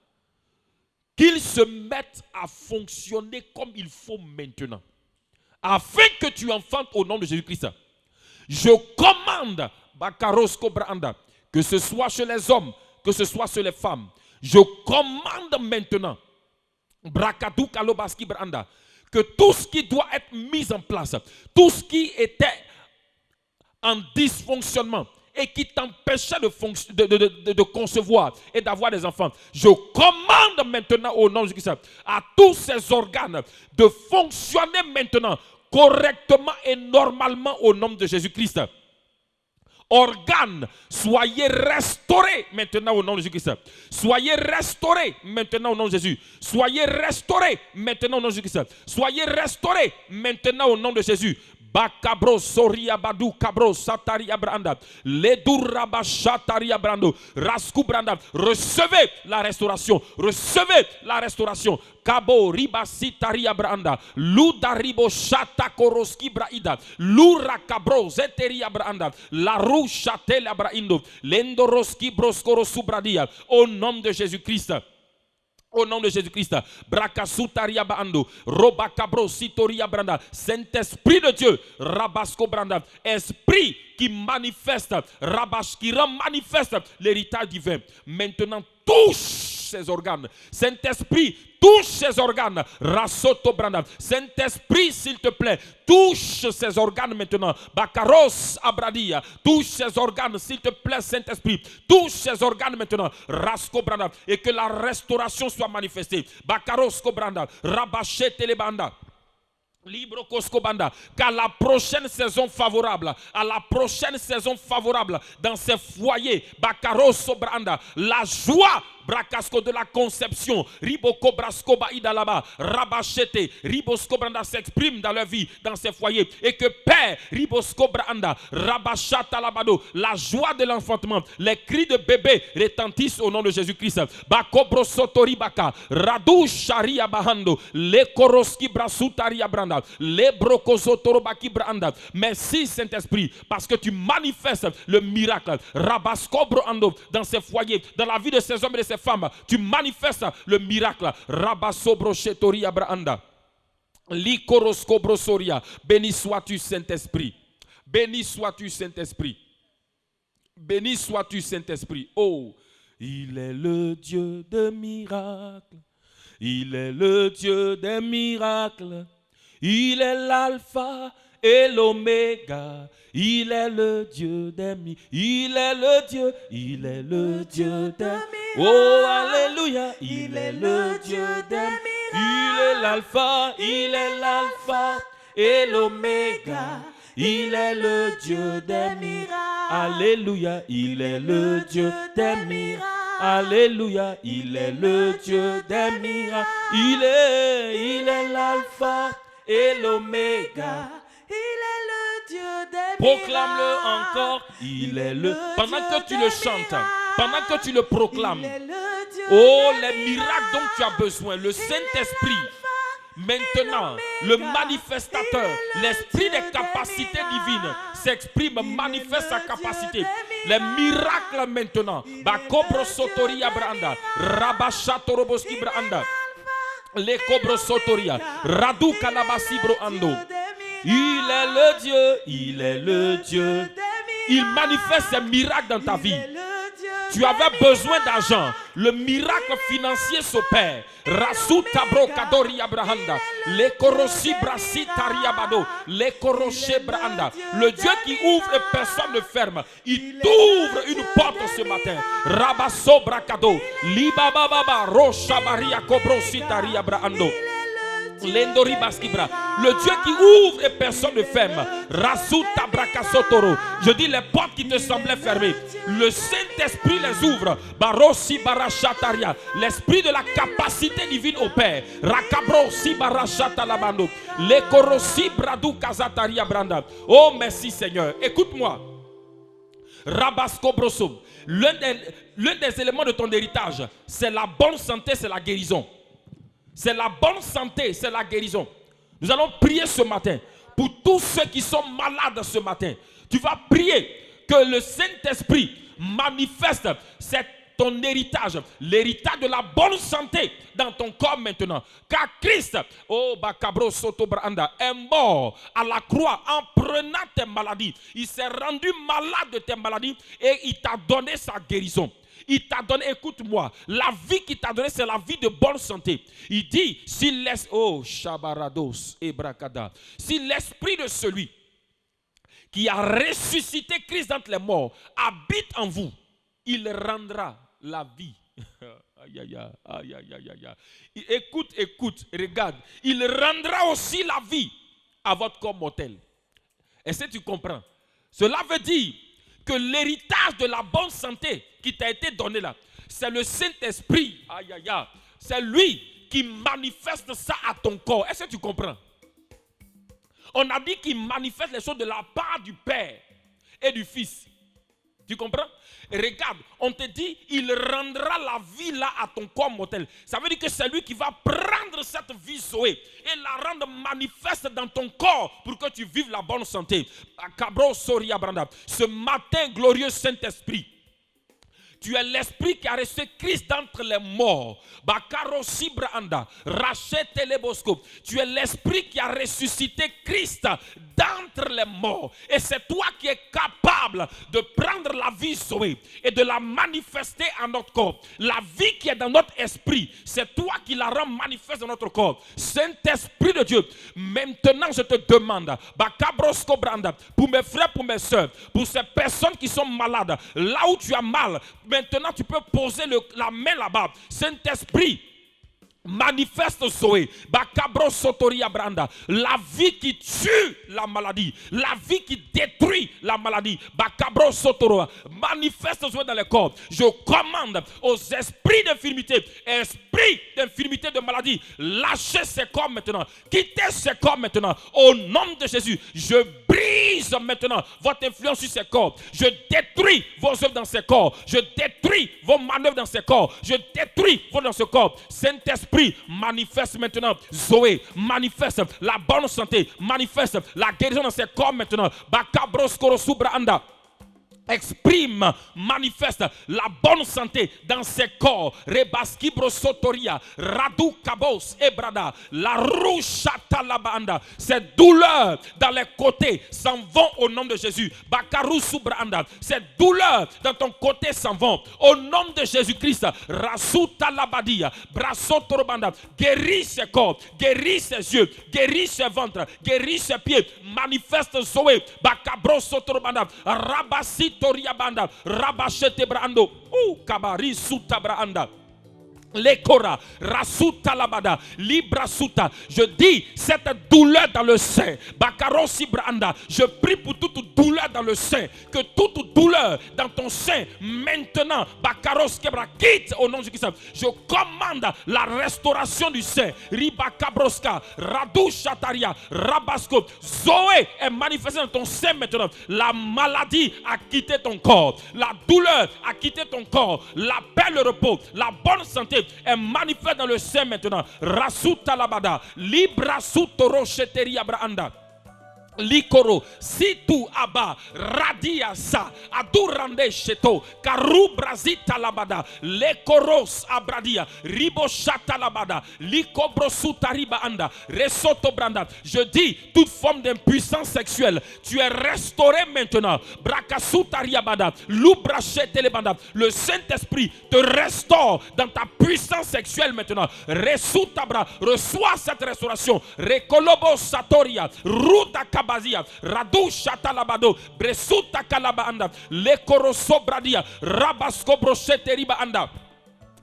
qu'ils se mettent à fonctionner comme il faut maintenant, afin que tu enfantes au nom de Jésus-Christ. Je commande, Bakaros Kobranda, que ce soit chez les hommes, que ce soit chez les femmes. Je commande maintenant, Brakadou Kalobaski Branda, que tout ce qui doit être mis en place, tout ce qui était en dysfonctionnement et qui t'empêchait de concevoir et d'avoir des enfants, je commande maintenant au nom de Jésus-Christ à tous ces organes de fonctionner maintenant correctement et normalement au nom de Jésus-Christ. Organes, soyez restaurés maintenant au nom de Jésus-Christ. Soyez restaurés maintenant au nom de Jésus. Soyez restaurés maintenant au nom de Jésus-Christ. Soyez restaurés maintenant au nom de Jésus. Bakabro soria badu kabro sataria branda. Leduraba shataria brando. Rasku branda. Recevez la restauration. Recevez la restauration. Kabo riba sitaria branda. Luda ribo shata koroski braida. Lura kabro zeteria branda. La rou chatela braindo. Lendoroski broskoro subradia. Au nom de Jésus-Christ. Au nom de Jésus-Christ, Brakasutaria Baando, Robakabro Sitoria Branda, Saint-Esprit de Dieu, Rabasco Branda, Esprit qui manifeste, Rabash, qui rend manifeste l'héritage divin. Maintenant, touche ses organes. Saint-Esprit, touche ses organes. Rasoto Branda. Saint-Esprit, s'il te plaît, touche ses organes maintenant. Bakaros Abradia. Touche ses organes, s'il te plaît, Saint-Esprit. Touche ses organes maintenant. Rasko Branda. Et que la restauration soit manifestée. Bakaros Branda. Rabachete les banda. Libre Koskobanda, qu'à la prochaine saison favorable, à la prochaine saison favorable, dans ces foyers, Bakaros Sobranda, la joie, Brakasko de la conception, Riboko Braskoba Idalaba, Rabachete, Ribosko Branda s'exprime dans leur vie, dans ces foyers, et que Père, Ribosko Branda, Rabachata Labado, la joie de l'enfantement, les cris de bébé retentissent au nom de Jésus-Christ. Bakobro Sotori Baka, Radou Sharia Bahando, Le Koroski Brasutaria Branda, Le Brokosotoro Baki Branda. Merci Saint-Esprit, parce que tu manifestes le miracle, Rabasko Broando, dans ces foyers, dans la vie de ces hommes et de ces femmes, tu manifestes le miracle. Rabasobro Chetoria Branda. Likorosko Brosoria. Béni sois-tu, Saint-Esprit. Béni sois-tu, Saint-Esprit. Béni sois-tu, Saint-Esprit. Oh, il est le Dieu de miracles. Il est le Dieu des miracles. Il est l'alpha et l'oméga. Il est le Dieu des miracles. Il est le Dieu. Il est le Dieu des miracles. Oh, alléluia. Il est le Dieu des miracles. Il est l'alpha. Il est l'alpha et l'oméga. Il est le Dieu des miracles. Alléluia. Il est le Dieu des miracles. Alléluia. Il est le Dieu des miracles. Il est l'alpha et l'oméga. Il est le Dieu des Proclame-le encore. Il est le. Pendant que tu le chantes, pendant que tu le proclames, oh, les miracles dont tu as besoin, le Saint-Esprit, maintenant, le manifestateur, l'esprit des capacités divines s'exprime, manifeste sa capacité. Les miracles maintenant. Bakobro Sotoria Branda, Rabachatoroboski Branda, Les Cobro Sotoria, Radu Kalabasi Broando. Il est le Dieu, il est le Dieu. Il manifeste ses miracles dans ta vie. Tu avais besoin d'argent. Le miracle financier s'opère. Rasuta Brokadori Abrahanda. Le Korosi Brasi Tariabado. Le Koroshe Branda. Le Dieu qui ouvre et personne ne ferme. Il t'ouvre une porte ce matin. Rabaso Brakado. Libababa Roshabaria Kobrosi Tariabrando. Lendori Baskibra. Le Dieu qui ouvre et personne ne ferme. Rasuta Brakasotoro. Je dis les portes qui te semblaient fermées. Le Saint-Esprit les ouvre. Barosi Barachataria. L'esprit de la capacité divine opère. Rakabro si Barachata Labando. Le Korosi Bradu Kazataria Branda. Oh merci Seigneur. Écoute-moi. Rabasko Brosom. L'un des éléments de ton héritage, c'est la bonne santé, c'est la guérison. C'est la bonne santé, c'est la guérison. Nous allons prier ce matin pour tous ceux qui sont malades ce matin. Tu vas prier que le Saint-Esprit manifeste ton héritage, l'héritage de la bonne santé dans ton corps maintenant. Car Christ, oh Bakabro Soto Branda, est mort à la croix en prenant tes maladies. Il s'est rendu malade de tes maladies et il t'a donné sa guérison. Il t'a donné, écoute-moi, la vie qu'il t'a donnée, c'est la vie de bonne santé. Il dit, s'il laisse, oh, Shabarados et Brakada, si l'esprit de celui qui a ressuscité Christ d'entre les morts habite en vous, il rendra la vie. Aïe, aïe, aïe, aïe, aïe, aïe. Écoute, regarde. Il rendra aussi la vie à votre corps mortel. Est-ce que tu comprends? Cela veut dire que l'héritage de la bonne santé qui t'a été donné là, c'est le Saint-Esprit. Aïe, aïe, aïe. C'est lui qui manifeste ça à ton corps. Est-ce que tu comprends? On a dit qu'il manifeste les choses de la part du Père et du Fils. Tu comprends? Et regarde, on te dit, il rendra la vie là à ton corps mortel. Ça veut dire que c'est lui qui va prendre cette vie Zoé et la rendre manifeste dans ton corps pour que tu vives la bonne santé. Ce matin, glorieux Saint-Esprit, tu es l'esprit qui a ressuscité Christ d'entre les morts. Tu es l'esprit qui a ressuscité Christ d'entre les morts. Et c'est toi qui es capable de prendre la vie Zoé et de la manifester à notre corps. La vie qui est dans notre esprit, c'est toi qui la rend manifeste dans notre corps. Saint-Esprit de Dieu, maintenant je te demande, pour mes frères, pour mes soeurs, pour ces personnes qui sont malades, là où tu as mal, maintenant tu peux poser la main là-bas. Saint-Esprit, manifeste Zoé, la vie qui tue la maladie, la vie qui détruit la maladie, manifeste Zoé dans le corps. Je commande aux esprits d'infirmité, esprits d'infirmité de maladie, lâchez ces corps maintenant, quittez ces corps maintenant, au nom de Jésus. Je brise maintenant votre influence sur ces corps, je détruis vos œuvres dans ces corps, je détruis vos manœuvres dans ces corps, je détruis vos dans ce corps. Saint-Esprit, manifeste maintenant Zoé, manifeste la bonne santé, manifeste la guérison dans ses corps maintenant. Exprime, manifeste la bonne santé dans ses corps. Rebaskibro sotoria, radu kabos ebrada, la rouchata labanda. Ces douleurs dans les côtés s'en vont au nom de Jésus. Bakaru subranda. Ces douleurs dans ton côté s'en vont au nom de Jésus-Christ. Rasuta labadia, brasotorobanda. Guéris ses corps, guéris ses yeux, guéris ses ventres, guéris ses pieds. Manifeste Zoé, bakabro sotorobanda, rabasi Toria banda, rabachete brando, kabari suta branda. Lekora, rasuta labada, libra suta. Je dis cette douleur dans le sein. Bakarosi branda. Je prie pour toute douleur dans le sein. Que toute douleur dans ton sein maintenant, Bakaros kebra, quitte au nom de Jésus. Je commande la restauration du sein. Ribakabroska, Radu Shataria, Rabasko. Zoé est manifestée dans ton sein maintenant. La maladie a quitté ton corps. La douleur a quitté ton corps. La paix, le repos, la bonne santé est manifeste dans le sein maintenant. Rasuta labada, libra sutoro cheteri abraanda. Likoro, situ aba, radia sa, adurande cheto, karu brazita labada, lekoros abradia, ribochata labada, likobro sutariba anda, resoto branda. Je dis, toute forme d'impuissance sexuelle, tu es restauré maintenant. Brakasutaria bada, lubrachete lebanda. Le Saint-Esprit te restaure dans ta puissance sexuelle maintenant. Resutabra, reçois cette restauration. Rekolobo satoria, ruta Bazia, Radu Shatalabado, Bresuta Kalabanda, Lekoroso Bradia, Rabasko Brocheteri Anda.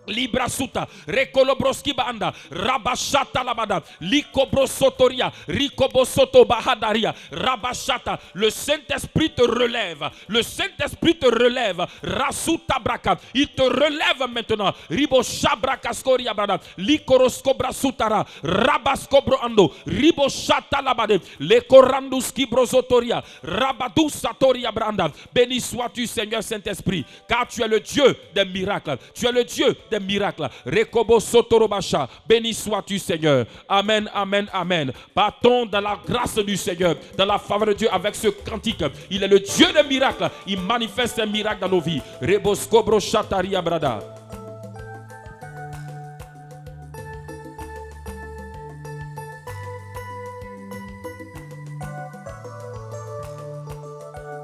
Libra suta, rekolobroski banda, rabashata labada, likobrosotoria, rikobosoto bahadaria, rabashata. Le Saint-Esprit te relève, le Saint-Esprit te relève, rasuta braka, il te relève maintenant, riboshabrakaskoria bada, likoroskobra sutara, rabaskobro ando, riboshata labade, lekoranduski brosotoria, rabadou satoria branda. Béni sois-tu, Seigneur Saint-Esprit, car tu es le Dieu des miracles, tu es le Dieu des miracles. Rekobo sotorobasha. Béni sois-tu, Seigneur. Amen, amen, amen. Partons dans la grâce du Seigneur, dans la faveur de Dieu avec ce cantique. Il est le Dieu des miracles. Il manifeste un miracle dans nos vies. Reboskobro shataria brada.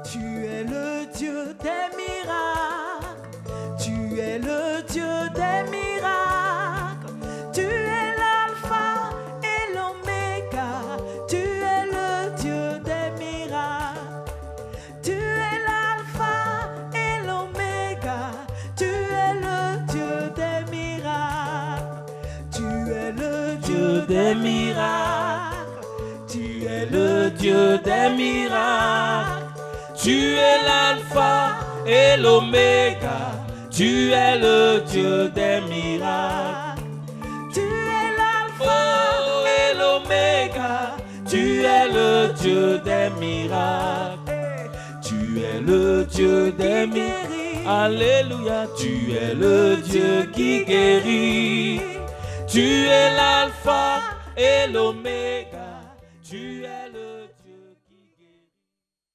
Tu es le Dieu des miracles. Tu es le Dieu des miracles. Tu es l'alpha et l'oméga. Tu es le Dieu des miracles. Tu es l'alpha et l'oméga. Tu es le Dieu des miracles. Tu es le Dieu des miracles. Tu es le Dieu des miracles. Tu es l'alpha et l'oméga. Tu es le Dieu des miracles. Tu es l'alpha et l'oméga. Tu es le Dieu des miracles. Tu es le Dieu des miracles. Alléluia, tu es le Dieu qui guérit. Tu es l'alpha et l'oméga. Tu es le